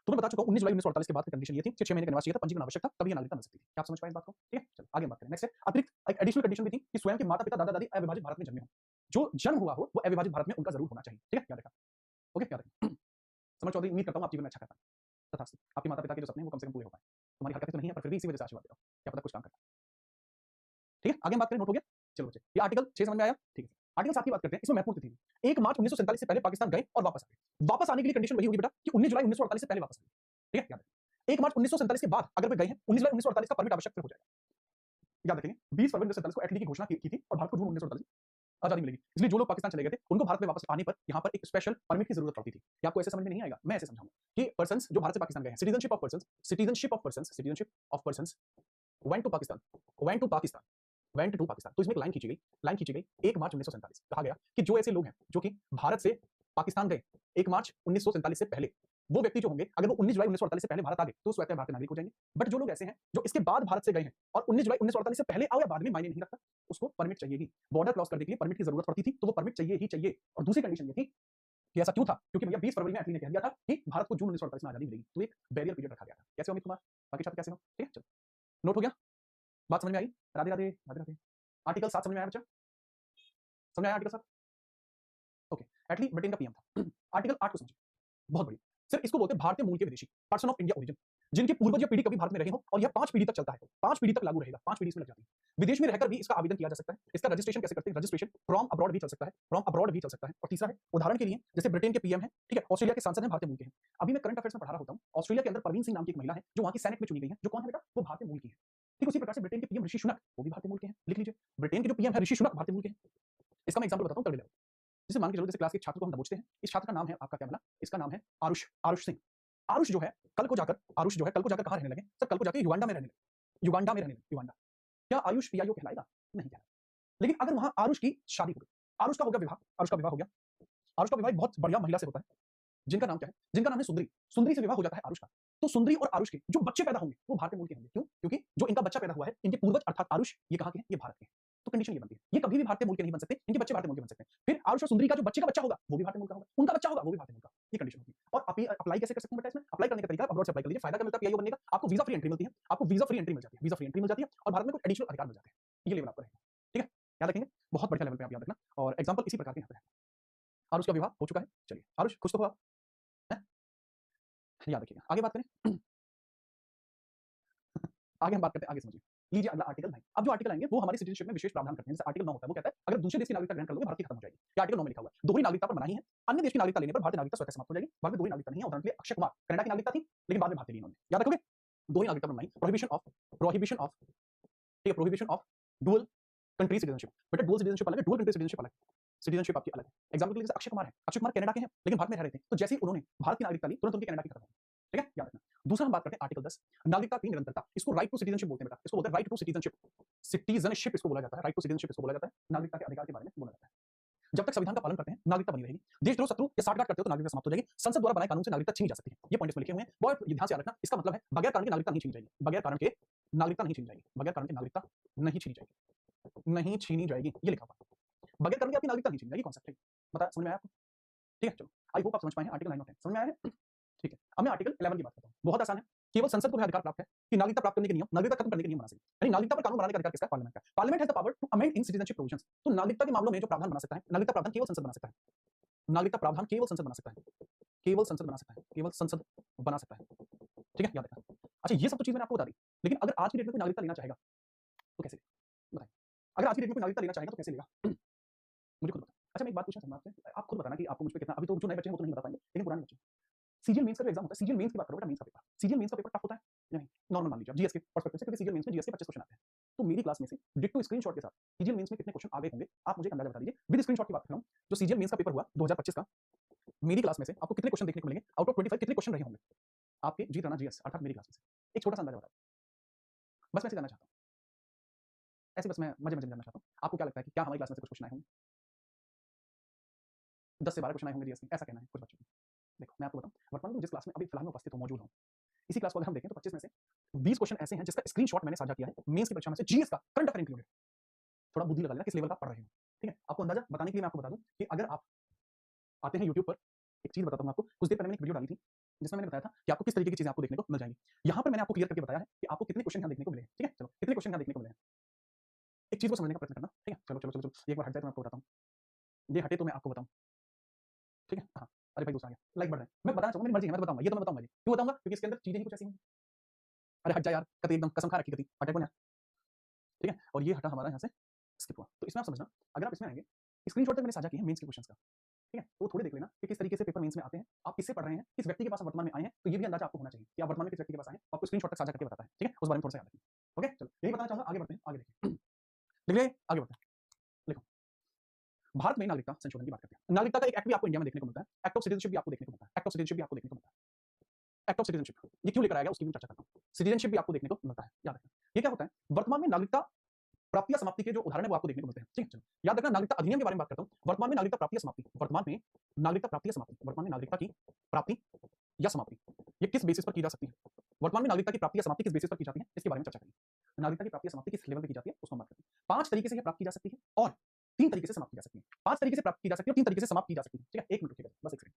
तो मैं बता चुका हूं 19 जुलाई 1948 के बाद की कंडीशन ये थी कि 6 महीने का निवास चाहिए था, पंजीकरण आवश्यक था, तभी नागरिकता मिल सकती थी। क्या आप समझ पाए इस बात को? ठीक है, चलो आगे बात करें। नेक्स्ट है अतिरिक्त एक एडिशनल कंडीशन भी थी कि स्वयं के माता पिता दादा दादी अविभाजित भारत में जन्मे हो। जो जन्म हुआ हो वो अविभाजित भारत में उनका जरूर होना चाहिए, ठीक है, याद रखना। ओके, याद रखना। समझ चौधरी, उम्मीद करता हूं आप जीवन में अच्छा कर पाए। तथास्तु, आपके माता पिता के जो सपने हैं वो कम से कम पूरे हो पाए। तुम्हारी हरकतें तो नहीं है पर फिर भी इसी वजह से आशीर्वाद दे रहा हूं, क्या पता कुछ काम कर। ठीक है, आगे हम बात करें, नोट हो गया? चलो बच्चे, ये आर्टिकल 6 समझ में आया? ठीक है। आर्टिकल 7 की बात करते हैं। इसमें महत्वपूर्ण तिथि 1 मार्च 1947 से पहले पाकिस्तान गए और वापस आ गए। वापस आने के लिए कंडीशन वही होगी बेटा कि 19 जुलाई 1948 से पहले वापस आए। ठीक है, याद रखें। 1 मार्च 1947 के बाद अगर वे गए हैं, 19 जुलाई 1948 का परमिट आवश्यक फिर हो जाएगा। याद रखेंगे 20 फरवरी 1947 को एटली की घोषणा की थी और भारत को जून 1948 आजादी मिलेगी। इसलिए जो लोग पाकिस्तान चले गए थे उनको भारत में वापस आने पर यहाँ पर एक स्पेशल परमिट की जरूरत पड़ती थी। ये आपको ऐसे समझ में नहीं आएगा, मैं ऐसे समझाऊंगा कि पर्सन्स जो भारत से पाकिस्तान गए हैं, citizenship of persons went to Pakistan, तो इसमें एक लाइन खींची गई 1 मार्च 1947। कहा गया कि जो ऐसे लोग हैं जो कि भारत से पाकिस्तान गए 1 मार्च 1947 से पहले, वो व्यक्ति जो होंगे अगर वो 19 जुलाई 1948 से पहले भारत आ गए तो स्वतः भारतीय नागरिक हो जाएंगे। बट जो लोग ऐसे हैं जो इसके बाद भारत से गए हैं और 19 जुलाई 1948 से पहले आओ या बाद में मायने नहीं रखता, उसको परमिट चाहिए ही। बॉर्डर क्रॉस करने के लिए परमिट की जरूरत पड़ती थी, तो वो परमिट चाहिए ही चाहिए। और दूसरी कंडीशन ये थी कि ऐसा क्यों था? क्योंकि भैया 20 फरवरी में एटली ने कह दिया था कि भारत को जून 1948 में आजादी मिलेगी, तो एक बैरियर पीरियड रखा गया था। कैसे अमित कुमार, बाकी छात्र कैसे हो? ठीक है, चलो नोट हो गया, बात समझ में आई? राधे राधे राधे राधे। आर्टिकल 7 समझ में आया बच्चा? समझ आया आर्टिकल 7? ओके, एटली ब्रिटेन का पीएम था। आर्टिकल 8 को समझिए, बहुत बढ़िया सर। इसको बोलते हैं भारतीय मूल के विदेशी, पर्सन ऑफ इंडिया ओरिजिन, जिनके पूर्वज या पीढ़ी कभी भारत में रहे हो और यह 5 पीढ़ी तक चलता है, 5 पीढ़ी तक लागू रहेगा, 5 पीढ़ी इसमें लग जाती है। विदेश में रहकर भी इसका आवेदन किया जा सकता है। इसका रजिस्ट्रेशन कैसे करते हैं? रजिस्ट्रेशन फ्रॉम अब्रॉड भी चल सकता है, और तीसरा है उदाहरण के लिए जैसे ब्रिटेन के पीएम है, ठीक है, ऑस्ट्रेलिया के सांसद हैं, भारतीय मूल के हैं। अभी मैं करंट अफेयर्स में पढ़ा रहा होता हूँ, ऑस्ट्रेलिया के अंदर परवीन सिंह नाम की एक महिला है जो वहां की सेनेट में चुनी गई है। जो कौन है बेटा? वो भारतीय मूल की है। ठीक उसी प्रकार से ब्रिटेन के पीएम ऋषि सुनक वो भी भारतीय मूल के हैं, लिख लीजिए। ब्रिटेन के जो पीएम है ऋषि सुनक भारतीय मूल के हैं। इसका मैं एग्जांपल बताता हूं, थर्ड लेवल। जैसे मान के चलो जैसे क्लास के छात्र को हम दबोचते हैं, इस छात्र का नाम है आपका क्या बना? इसका नाम है आरुष सिंह। आरुष जो है कल को जाकर कहाँ रहने लगे सर? कल को जाकर युगांडा में रहने लगे, युगांडा। क्या आयुष पीआईओ कहलाएगा? नहीं कहलाएगा। लेकिन अगर वहां आरुष की शादी हो गई, आरुष का हो गया विवाह, आरुष का विवाह हो गया, आरुष का विवाह एक बहुत बढ़िया महिला से होता है, जिनका नाम क्या है? जिनका नाम है सुंदरी। सुंदरी से विवाह हो जाता है आरुष का। तो सुंदरी और आरुष के जो बच्चे पैदा होंगे वो भारतीय मूल के होंगे। क्यों? क्योंकि जो इनका बच्चा पैदा हुआ है, इनके पूर्वज अर्थात आरुष, ये कहां के हैं? ये भारत के हैं। तो कंडीशन ये बनती है, ये कभी भी भारतीय मूल के नहीं बन सकते, इनके बच्चे भारतीय मूल के बन सकते हैं। फिर आरुष और सुंदरी का जो बच्चे का बच्चा होगा वो भी भारतीय मूल का होगा, उनका बच्चा होगा वो भी भारतीय मूल का। ये कंडीशन होती है। और आप ये अप्लाई कैसे कर सकते हैं बेटा? इसमें अप्लाई करने का तरीका अब्रॉड से अप्लाई कर लीजिए। फायदा क्या मिलता है पीआईओ बनने का? आपको वीजा फ्री एंट्री मिलती है, आपको वीजा फ्री एंट्री मिल जाती है, वीजा फ्री एंट्री मिल जाती है और भारत में कुछ एडिशनल अधिकार मिल जाते हैं। ये लेवल आपका रहेगा, ठीक है? याद रखेंगे, बहुत बढ़िया लेवल पे आप याद रखना। और एग्जांपल इसी प्रकार के यहाँ पे है। आरुष का विवाह हो चुका है, चलिए आरुष खुश तो हुआ, याद रखिएगा। आगे बात करें आगे हम बात करते हैं, आगे समझिए। लीजिए अगला आर्टिकल 9। अब जो आर्टिकल आएंगे वो हमारी सिटीजनशिप में विशेष प्रावधान करते हैं। जैसे आर्टिकल 9 होता है, वो कहता है अगर दूसरे देश की नागरिकता ग्रहण कर लोगे भारत की खत्म हो जाएगी। ये आर्टिकल 9 में लिखा हुआ है। दोहरी नागरिकता पर मनाही है, अन्य देश की नागरिकता लेने पर भारतीय नागरिकता स्वतः समाप्त हो जाएगी। भारत में दोहरी नागरिकता नहीं है। उदाहरण के लिए अक्षय कुमार कनाडा की नागरिकता थी, लेकिन बाद में भारतीय ली उन्होंने, याद रखोगे? दोहरी नागरिकता पर मनाही, prohibition of dual country citizenship. बेटा डुअल सिटीजनशिप अलग है, डुअल कंट्री सिटीजनशिप अलग है, सिटीजनशिप आपकी अलग है। एग्जांपल के लिए अक्षय कुमार है, अक्षय कुमार कनाडा के हैं लेकिन भारत में रह रहे थे, तो जैसे ही उन्होंने भारत की नागरिकता ली तुरंत उनकी कनाडा की खत्म हो गई, ठीक है? याद रखना। दूसरा हम बात करते हैं आर्टिकल 10, नागरिकता की निरंतरता। इसको राइट टू सिटीजनशिप बोलते हैं बेटा, इसको बोलते हैं राइट टू सिटीजनशिप। सिटीजनशिप इसको बोला जाता है, राइट टू सिटीजनशिप इसको बोला जाता है, नागरिकता के अधिकार के बारे में बोला जाता है। जब तक संविधान का पालन करते हैं नागरिकता बनी रहेगी। देशद्रोह, शत्रु या साठगांठ करते हो तो नागरिकता समाप्त हो जाएगी। संसद द्वारा बनाए कानून से नागरिकता छीनी जा सकती है। ये पॉइंट इसमें लिखे हुए हैं, बहुत ध्यान से याद रखना। इसका मतलब है बगैर कारण के नागरिकता नहीं छीनी जाएगी, बगैर कारण के नागरिकता नहीं छीनी जाएगी, बगैर कारण के नागरिकता नहीं छीनी जाएगी, नहीं छीनी जाएगी, ये लिखा हुआ है। बगैर कारण के आपकी नागरिकता नहीं छीनी जाएगी, कॉन्सेप्ट है। बता समझ में आया आपको? ठीक है, चलो आई होप आप समझ पाए हैं। आर्टिकल 9 और 10 समझ में आया है? ठीक है, अब मैं आर्टिकल 11 की बात करता हूँ। बहुत आसान है, केवल संसद को भी अधिकार प्राप्त है कि नागरिकता प्राप्त करने के नियम, नागरिकता खत्म करने के नियम बना सके। यानी नागरिकता पर कानून बनाने का अधिकार किसका? पार्लियामेंट का। Parliament has the power to amend in citizenship provisions. तो नागरिकता के मामलों में जो प्रावधान बना सकता है, नागरिकता प्रावधान केवल संसद बना सकता है, नागरिकता प्रावधान केवल संसद बना सकता है, केवल संसद बना सकता है, केवल संसद बना सकता है, ठीक है? याद रखना। अच्छा, ये सब तो चीज मैंने आपको बता दी, लेकिन अगर आज की डेट में कोई नागरिकता लेना चाहेगा तो कैसे लेगा? बताइए, अगर आज की डेट में कोई नागरिकता लेना चाहेगा तो कैसे लेगा? मुझे खुद बताओ। अच्छा, मैं एक बात पूछना चाहूंगा आपसे, आप खुद बताना कि आपको मुझ पे कितना, अभी तो जो नए बच्चे हैं वो तो नहीं बता पाएंगे, लेकिन पुराने बच्चे, सीजीएल मेंस का जो एग्जाम होता है, सीजीएल मेंस की बात करो बेटा, मेंस का पेपर, सीजीएल मेंस का पेपर टफ होता है या नहीं? नॉर्मल मान लीजिए जीएस के पर्सपेक्टिव से, क्योंकि सीजीएल मेंस में जीएस के 25 क्वेश्चन आते हैं। तो मेरी क्लास में से डिट्टो स्क्रीनशॉट के साथ सीजीएल मेंस में कितने क्वेश्चन आ गए होंगे, आप मुझे एक अंदाजा बता दीजिए। विद स्क्रीनशॉट की बात कर रहा हूं, जो सीजीएल मेंस का पेपर हुआ 2025 का, मेरी क्लास में से आपको कितने क्वेश्चन देखने को मिलेंगे? आउट ऑफ 25 कितने क्वेश्चन रहे होंगे आपके जीत राणा जीएस अर्थात मेरी क्लास में से? एक छोटा सा अंदाजा बताओ, बस मैं ऐसे जानना चाहता हूं, ऐसे बस मैं मजे मजे में जानना चाहता हूं। आपको क्या लगता है कि क्या हमारी क्लास में से कुछ क्वेश्चन आए होंगे? 10 से 12 क्वेश्चन आए होंगे जीएस में, ऐसा कहना है कुछ बच्चों को। देखो मैं आपको बताऊं, वर्तमान में जिस क्लास में अभी फिलहाल में उपस्थित हूं, मौजूद हूं, इसी क्लास को अगर हम देखें तो 25 में से 20 क्वेश्चन ऐसे हैं जिसका स्क्रीनशॉट मैंने साझा किया है मेंस की परीक्षा में से, जीएस का, करंट अफेयर इंक्लूडेड। थोड़ा बुद्धि लगा लेना किस लेवल का पढ़ रहे हो, ठीक है? आपको अंदाजा बताने के लिए मैं आपको बता दूं कि अगर आप आते हैं यूट्यूब पर, एक चीज बताता हूं आपको। कुछ देर पहले मैंने एक वीडियो डाली थी जिसमें मैंने बताया था कि आपको किस तरीके की चीजें आपको देखने को मिल जाएंगी। यहाँ पर मैंने आपको क्लियर करके बताया है कि आपको कितने क्वेश्चन यहाँ देखने को मिले हैं, ठीक है? चलो कितने क्वेश्चन यहाँ देखने को मिले हैं, एक चीज को समझने का प्रयत्न करना, ठीक है? चलो चलो चलो चलो, एक बार हट जाए तो मैं आपको बताता हूँ, ये हटे तो मैं आपको बताऊँ, ठीक है? हाँ, अरे भाई दूसरा आ गया, लाइक बढ़ रहा है, मैं बताना चाहूंगा, मेरी मर्जी है, मैं तो बताऊंगा, ये तो मैं बताऊंगा जी। क्यों बताऊंगा? क्योंकि इसके अंदर चीजें ही कुछ ऐसी हैं। अरे हट जा यार, कति एकदम कसम खा रखी कति, हटे कौन यार, ठीक है? और ये हटा हमारा यहाँ से स्किप हुआ। तो इसमें आप समझना, अगर आप इसमें आएंगे, स्क्रीनशॉट तक मैंने साझा किया है मेंस के क्वेश्चंस का, ठीक है? तो थोड़े देख लेना कि किस तरीके से पेपर मेंस में आते हैं, आप किससे पढ़ रहे हैं, किस व्यक्ति के पास आप वर्तमान में आए हैं, तो ये भी अंदाजा आपको होना चाहिए कि आप वर्तमान में किस व्यक्ति के पास आए हैं, आपको स्क्रीनशॉट तक साझा करके बताता है, ठीक है? उस बारे में थोड़ा सा याद रखिए, ओके? चलो यही बताना चाहूंगा, आगे बढ़ते हैं, आगे देखिए, लिख ले, आगे बढ़ते हैं, लिखो। भारत में नागरिकता संशोधन की बात करते हैं। नागरिकता का एक एक्ट भी आपको इंडिया में देखने को मिलता है, एक्ट ऑफ सिटीजनशिप भी आपको देखने को मिलता है, एक्ट ऑफ सिटीजनशिप भी आपको देखने को मिलता है, एक्ट ऑफ सिटीजनशिप ये क्यों लेकर आया गया उसकी भी चर्चा करता हूं। सिटीजनशिप भी आपको देखने को मिलता है, याद रखना। ये क्या होता है? वर्तमान में नागरिकता प्राप्ति या समाप्ति के जो उदाहरण है वो आपको देखने को मिलते हैं, ठीक है? चलो याद रखना, नागरिकता अधिनियम के बारे में बात करता हूं। वर्तमान में नागरिकता प्राप्ति या समाप्ति, वर्तमान में नागरिकता प्राप्ति या समाप्ति, वर्तमान में नागरिकता की प्राप्ति या समाप्ति ये किस बेसिस पर की जा सकती है? वर्तमान में नागरिकता की प्राप्ति या समाप्ति किस बेसिस पर की जाती है, इसके बारे में चर्चा करेंगे। नागरिकता की प्राप्ति या समाप्ति किस लेवल पे की जाती है उसको हम बात करते हैं। 5 तरीके से ये प्राप्त की जा सकती है और 3 तरीके से समाप्त की जा सकती है। 5 तरीके से प्राप्त की जा सकती है और 3 तरीके से समाप्त की जा सकती है, ठीक है? 1 मिनट रुकिए बस, एक सेकंड।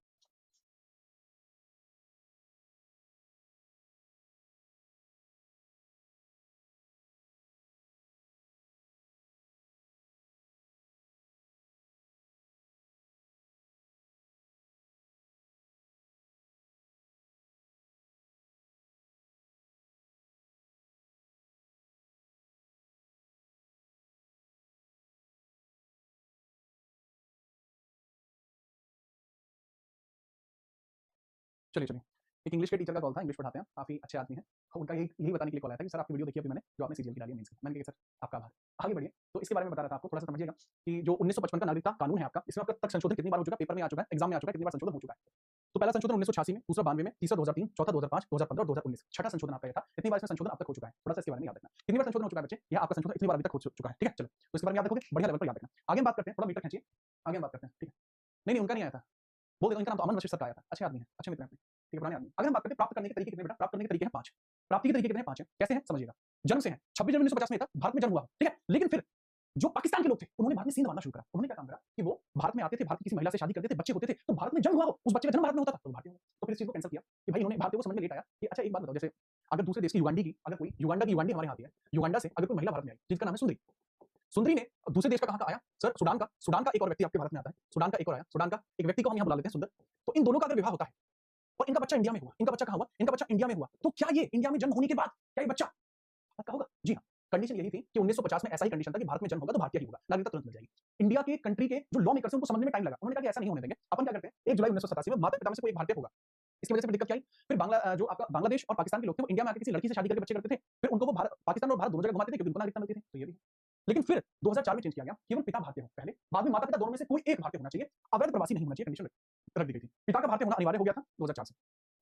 चलिए चलिए, एक इंग्लिश के टीचर का कॉल था, इंग्लिश पढ़ाते हैं, काफी अच्छे आदमी हैं। उनका यही बताने के लिए कॉल आया था कि सर आपकी वीडियो देखी अभी मैंने, जो आपने सीजीएल की डाली है मेंस की। मैंने कहा सर आपका आभार, आगे बढ़िए। तो इसके बारे में बता रहा था आपको, थोड़ा सा समझिएगा कि जो 1955 का नागरिकता कानून है आपका, इसमें आपका तक संशोधन कितनी बार हो चुका है, पेपर में आ चुका है, एग्जाम में आ चुका है, कितनी बार संशोधन हो चुका है। तो पहला संशोधन 1986 में, दूसरा 92 में, तीसरा 2003, चौथा 2005, 2015 और 2019, छठा संशोधन आपका ये था। इतनी बार इसमें संशोधन अब तक हो चुका है, थोड़ा सा इसके बारे में याद रखना। कितनी बार संशोधन हो चुका है बच्चे? यह आपका संशोधन इतनी बार अभी तक हो चुका है, ठीक है? चलो, तो इसके बारे में याद रखोगे, बढ़िया लेवल पर याद रखना। आगे हम बात करते हैं, थोड़ा मीटर खींचिए, आगे हम बात करते हैं, ठीक है? नहीं, उनका नहीं आया था, बोल देता हूं, इनका नाम तो अमन वशिष्ठ सर का आया था, अच्छे आदमी हैं, अच्छे मित्र हैं अपने, ठीक है, पुराने आदमी। अगर हम बात करते हैं प्राप्त करने के तरीके कितने बेटा? प्राप्त करने के तरीके हैं 5। प्राप्ति के तरीके कितने हैं? 5 हैं। कैसे हैं? समझिएगा। जन्म से हैं, 26 जनवरी 1950 में था, भारत में जन्म हुआ, ठीक है? लेकिन फिर जो पाकिस्तान के लोग थे, उन्होंने भारत में सींध मारना शुरू करा। उन्होंने क्या काम करा कि वो भारत में आते थे, भारत की किसी महिला से शादी करते थे, बच्चे होते थे, तो भारत में जन्म हुआ हो, उस बच्चे का जन्म भारत में होता था, तो भारतीय हो गए। तो फिर इस चीज को कैंसिल किया कि भाई उन्होंने भारतीयों को समझ में लेट आया कि अच्छा एक बात बताओ, जैसे अगर दूसरे देश की युगांडी की, अगर कोई युगांडा की युगांडी हमारे यहाँ आती है, युगांडा से अगर कोई महिला भारत में आई जिसका नाम है सुंदरी, सुंदरी ने दूसरे देश का कहाँ का आया सर? सूडान का एक और व्यक्ति आपके भारत में आता है, सूडान का एक और आया, सूडान का एक व्यक्ति को हम यहाँ बुला लेते हैं सुंदर। तो इन दोनों का अगर विवाह होता है और इनका बच्चा इंडिया में हुआ, इनका बच्चा कहाँ हुआ? इनका बच्चा इंडिया में हुआ, तो क्या ये इंडिया में जन्म होने के बाद क्या ये बच्चा भारत का होगा? जी हाँ, कंडीशन यही थी कि 1950 में ऐसा ही कंडीशन था कि भारत में जन्म होगा तो भारतीय ही होगा, नागरिकता तुरंत मिल जाएगी। इंडिया के कंट्री के जो लॉ मेकर्स हैं उनको समझने में टाइम लगा, उन्होंने कहा कि ऐसा नहीं होने देंगे। अपन क्या करते हैं, 1 जुलाई 1987 में माता पिता में से कोई एक भारतीय होगा। इसकी वजह से फिर दिक्कत क्या आई? फिर जो आपका बांग्लादेश और पाकिस्तान के लोग थे वो इंडिया में आके किसी लड़की से शादी करके बच्चे करते थे, फिर उनको वो पाकिस्तान और भारत दोनों जगह घुमाते थे क्योंकि उनको नागरिकता मिलती थी, तो ये भी है। लेकिन फिर 2004 में चेंज किया गया, केवल पिता भारतीय हो पहले, बाद में माता पिता दोनों में से कोई एक भारतीय होना चाहिए, अवैध प्रवासी नहीं होना चाहिए, कंडीशन रख दी गई थी। पिता का भारतीय होना अनिवार्य हो गया था 2004 से।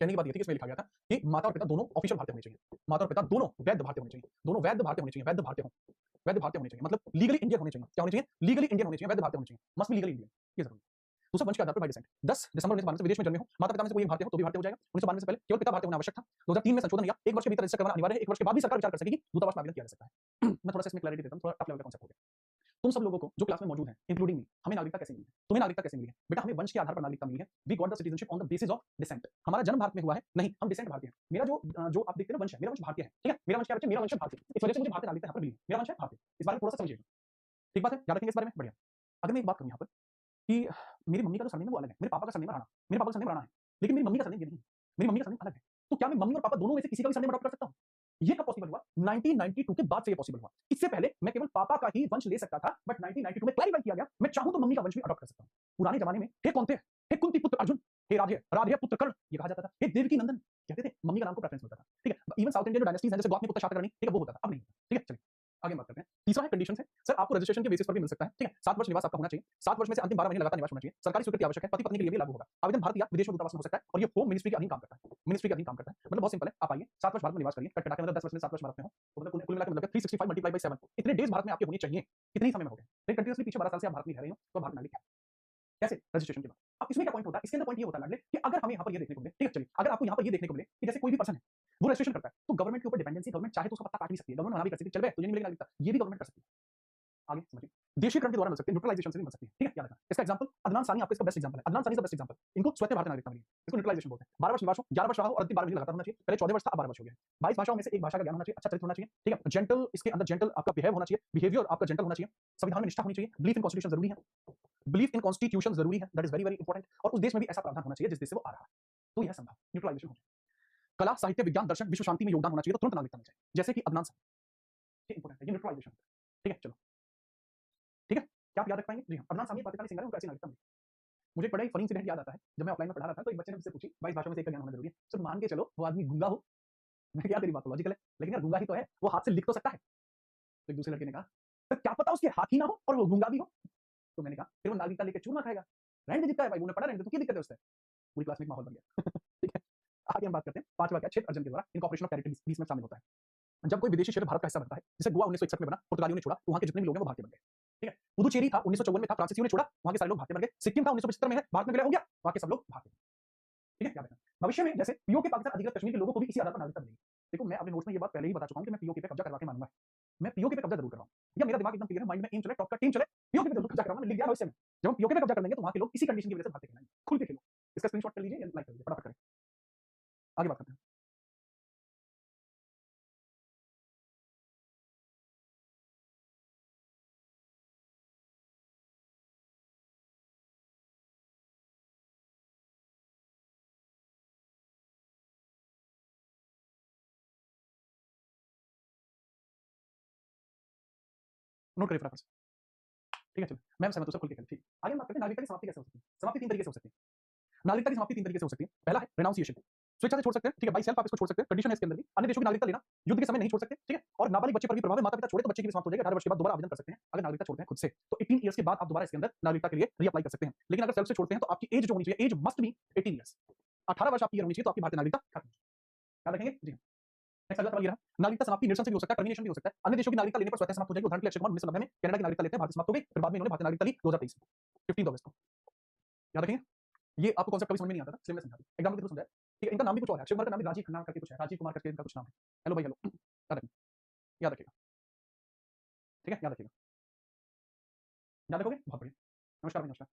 कहने की बात ये थी कि इसमें लिखा गया था कि माता और पिता दोनों ऑफिशियल भारतीय होने चाहिए, माता और पिता दोनों वैध भारतीय होने चाहिए, दोनों वैध भारतीय होने चाहिए, वैध भारतीय हों, वैध भारतीय होने चाहिए, मतलब लीगली इंडियन होने चाहिए। क्या होने चाहिए? लीगली इंडियन होने चाहिए, वैध भारतीय होने चाहिए, मस्ट बी लीगली इंडियन, ये जरूरी है। दूसरा वंश के आधार पर बाय डिसेंट। 10 दिसंबर 1992 से विदेश में जन्मे हो, माता पिता में से कोई एक भारतीय हो तो भी भारतीय हो जाएगा। 1992 से पहले केवल पिता भारतीय होना आवश्यक था। 2003 में संशोधन किया, 1 वर्ष के भीतर रजिस्टर करवाना अनिवार्य है, 1 वर्ष के बाद भी सरकार विचार कर सकेगी, दूतावास में आवेदन किया जा सकता है। मैं थोड़ा सा इसमें क्लैरिटी देता हूं, थोड़ा टफ लेवल का कांसेप्ट हो गया। तुम सब लोगों को जो क्लास में मौजूद हैं, इंक्लूडिंग मी, हमें नागरिकता कैसे मिली है? तुम्हें नागरिकता कैसे मिली है? बेटा हमें वंश के आधार पर नागरिकता मिली है। We got the citizenship on the basis of descent. हमारा जन्म भारत में हुआ है? नहीं, हम डिसेंट भारतीय हैं। मेरा जो आप देखते हैं ना वंश है, मेरा वंश भारतीय है, ठीक है? मेरा वंश क्या बच्चे? मेरा वंश है भारतीय। इस वजह से मुझे भारतीय नागरिकता यहाँ पर मिली है। मेरा वंश है भारतीय। इस बारे में थोड़ा सा समझिएगा, ठीक बात है? याद रखेंगे इस बारे में, बढ़िया। अगर मैं एक बात करूँ यहाँ पर कि मेरी मम्मी का जो सरनेम है वो अलग है, मेरे पापा का सरनेम राणा, मेरे पापा का सरनेम राणा है, लेकिन मेरी मम्मी का सरनेम ये नहीं है, मेरी मम्मी का सरनेम अलग है। तो क्या मैं मम्मी और पापा दोनों में से किसी का भी सरनेम अडॉप्ट कर सकता हूँ? ये कब पॉसिबल हुआ? 1992 के बाद से ये पॉसिबल हुआ। इससे पहले मैं केवल पापा का ही वंश ले सकता था, बट 1992 में क्लैरिफाई किया गया मैं चाहूं तो मम्मी का वंश भी अडॉप्ट कर सकता हूं। पुराने जमाने में हे कौन थे? हे कुंती पुत्र अर्जुन, हे राधे पुत्र कर्ण, ये कहा जाता था। हे देवकी नंदन कहते थे, मम्मी का नाम को प्रेफरेंस मिलता था, ठीक है? इवन साउथ इंडियन जो डायनेस्टीज हैं जैसे गौतमी पुत्र शातकर्णी, ठीक है, वो होता था, अब नहीं होता, ठीक है? चलिए आगे बात करते हैं। तीसरा है कंडीशन है सर, आपको रजिस्ट्रेशन के बेसिस पर भी मिल सकता है, ठीक है? 7 वर्ष निवास आपका होना चाहिए, 7 वर्ष में से अंतिम 12 महीने लगातार निवास होना चाहिए, सरकारी स्वीकृति आवश्यक है, पति पत्नी के लिए भी लागू होगा। आवेदन भारत या विदेश में दूतावास में हो सकता है और ये होम मिनिस्ट्री के अधीन काम करता है, मिनिस्ट्री के अधीन काम करता है। मतलब बहुत सिंपल है, आप आइए 7 वर्ष भारत में निवास करिए, कट कटा के मतलब 10 वर्ष में 7 वर्ष भारत में हो, तो मतलब कुल मिला के मतलब 365 मल्टीप्लाई बाय 7 इतने डेज भारत में आपके होने चाहिए, इतने ही समय में हो गए। लेकिन कंटिन्यूअसली पीछे 12 साल से आप भारत में रह रहे हो तो भारत नागरिक है। कैसे? रजिस्ट्रेशन के बाद। अब इसमें क्या पॉइंट होता है? इसके अंदर पॉइंट ये होता है लाडले कि अगर हमें यहाँ पर ये देखने को मिले, ठीक है? चलिए, अगर आपको यहाँ पर ये देखने को मिले कि जैसे कोई भी पर्सन है, वो रजिस्ट्रेशन करता है, तो गवर्नमेंट के ऊपर डिपेंडेंसी, गवर्नमेंट चाहे तो उसका पत्ता काट भी सकती है, गवर्नमेंट मना भी कर सकती है, चल बे तुझे नहीं मिलेगी नागरिकता, ये भी गवर्नमेंट कर सकती है। आगे समझिए, देशीकरण के द्वारा मिल सकती है, न्यूट्रलाइजेशन से भी मिल सकती है, ठीक है? याद रखना। इसका एग्जांपल अदनान सानी आपका इसका बेस्ट एग्जांपल है, अदनान सानी इज द बेस्ट एग्जांपल। इनको स्वतः भारतीय नागरिकता मिली है, इसको न्यूट्रलाइजेशन बोलते हैं। 12 वर्ष निवास हो, 11 वर्ष रहा हो और अंतिम 12 महीने लगातार होना चाहिए। पहले 14 वर्ष था, अब 12 वर्ष हो गया है। 22 भाषाओं में से एक भाषा का ज्ञान होना चाहिए, अच्छा चरित्र होना चाहिए, ठीक है? जेंटल, इसके अंदर जेंटल आपका बिहेव होना चाहिए, बिहेवियर आपका जेंटल होना चाहिए, संविधान में निष्ठा होनी चाहिए, बिलीफ इन कॉन्स्टिट्यूशन जरूरी है, बिलीफ इन कॉन्स्टिट्यूशन जरूरी है, that is very very important, और उस देश में भी ऐसा प्रावधान होना चाहिए जिस देश से वो आ रहा है, तो यह संभव न्यूट्रलाइजेशन हो जाए। कला, साहित्य, विज्ञान, दर्शन, विश्व शांति में योगदान होना चाहिए तो तुरंत नागरिकता मिल जाए, जैसे कि अदनान सानी, ये इंपॉर्टेंट है, ये न्यूट्रलाइजेशन, ठीक है? चलो, ठीक है? क्या आप याद रख पाएंगे? जी हाँ, अदनान सानी पाकिस्तानी सिंगर है, उनको ऐसी नागरिकता मिली। मुझे एक बड़ा ही फनी इंसिडेंट याद आता है, जब मैं ऑफलाइन में पढ़ा रहा था तो एक बच्चे ने मुझसे पूछी 22 भाषाओं में से एक का ज्ञान होना जरूरी है, सर मान के चलो वो आदमी गूंगा हो, मैं क्या तेरी बात लॉजिकल है, लेकिन यार गूंगा ही तो है, वो हाथ से लिख तो सकता है। तो एक दूसरे लड़के ने कहा तो क्या पता उसके हाथ ही ना हो और वो गूंगा भी हो। तो मैंने कहा फिर वो नागरिकता लेके चूरमा खाएगा, रहने देता है भाई, उन्हें पढ़ा रहने दे, तो क्या दिक्कत है उससे? पूरी क्लास में एक माहौल बन गया। ठीक है, आगे हम बात करते हैं पांचवा क्या, क्षेत्र अर्जन के द्वारा इनकॉर्पोरेशन ऑफ टेरिटरीज 20 में शामिल होता है। जब कोई विदेशी क्षेत्र भारत का हिस्सा बनता है, जैसे गोवा 1961 में बना, पुर्तगालियों ने छोड़ा, तो वहां के जितने भी लोग हैं वो भारतीय बन गए, ठीक है? पुदुचेरी था 1954 में था, फ्रांसीसियों ने छोड़ा, वहां के सारे लोग भारतीय बन गए। सिक्किम था 1975 में है, भारत में विलय हो गया, वहां के सब लोग भारतीय, ठीक है? याद रखना। भविष्य में जैसे पीओके पाकिस्तान अधिकृत कश्मीर के लोगों को भी इसी आधार पर नागरिकता मिलेगी। देखो मैं अपने नोट्स में ये बात पहले ही बता चुका हूं कि मैं पीओके पे कब्जा करवा के मानूंगा, मैं पीओके पे कब्जा जरूर कर रहा हूं, या मेरा दिमाग एकदम क्लियर है, माइंड में एम चले, टॉप का टीम चले, पीओके पे जरूर कब्जा करवाऊंगा, लिख दिया भविष्य में जब हम पीओके पे कब्जा कर लेंगे तो वहां के लोग इसी कंडीशन की वजह से भारतीय कहलाएंगे। खुल के खेलो, इसका स्क्रीनशॉट कर लीजिए या लाइक कर लीजिए, फटाफट करें। आगे बात करते हैं। नोट करिए फटाफट से, ठीक है? चलो मैं सहमत हूं, सब खुल के खेलो, ठीक। आगे हम बात करते हैं नागरिकता की समाप्ति कैसे हो सकती है। समाप्ति तीन तरीके से हो सकती है। नागरिकता की समाप्ति तीन तरीके से हो सकती है। पहला है रिनाउंसिएशन, स्वेच्छा से छोड़ सकते हैं, ठीक है, बाई सेल्फ आप इसको छोड़ सकते हैं, कंडीशन है इसके अंदर भी। अन्य देशों की नागरिकता लेना युद्ध के समय नहीं छोड़ सकते, ठीक है, और नाबालिग बच्चे पर भी प्रभाव है, माता-पिता छोड़े तो बच्चे की भी समाप्त हो जाएगी, 18 वर्ष के बाद दोबारा आवेदन कर सकते हैं अगर नागरिकता छोड़ते हैं खुद से, तो 18 ईयर्स के बाद आप दोबारा इसके अंदर नागरिकता के लिए रीअप्लाई कर सकते हैं। लेकिन अगर सेल्फ से छोड़ते हैं तो आपकी एज जो होनी चाहिए, एज मस्ट बी 18 ईयर्स, 18 वर्ष आपकी होनी चाहिए तो आपकी भारतीय नागरिकता खत्म। याद रखेंगे जी। नेक्स्ट अगला सवाल ये रहा, नागरिकता समाप्ति निरसन से भी हो सकता है, टर्मिनेशन भी हो सकता है। अन्य देशों की नागरिकता लेने पर स्वतः समाप्त हो जाएगी। उदाहरण के लिए अक्षय कुमार 1990 में कनाडा की नागरिकता लेते हैं, भारत समाप्त हो गई, फिर बाद में इन्होंने भारतीय नागरिकता ली 2023 में 15 अगस्त को। याद रखेंगे, ये आपको कॉन्सेप्ट कभी समझ में नहीं आता था, इसलिए मैं समझा दूं, एग्जाम के थ्रू समझाया, ठीक है। इनका नाम भी कुछ और है, अक्षय कुमार का नाम भी राजीव खन्ना करके कुछ है, राजीव कुमार करके इनका कुछ नाम है। हेलो भाई हेलो, याद रखिए, याद रखिएगा, ठीक है, याद रखिएगा, याद रखोगे, बहुत बढ़िया। नमस्कार भाई, नमस्कार।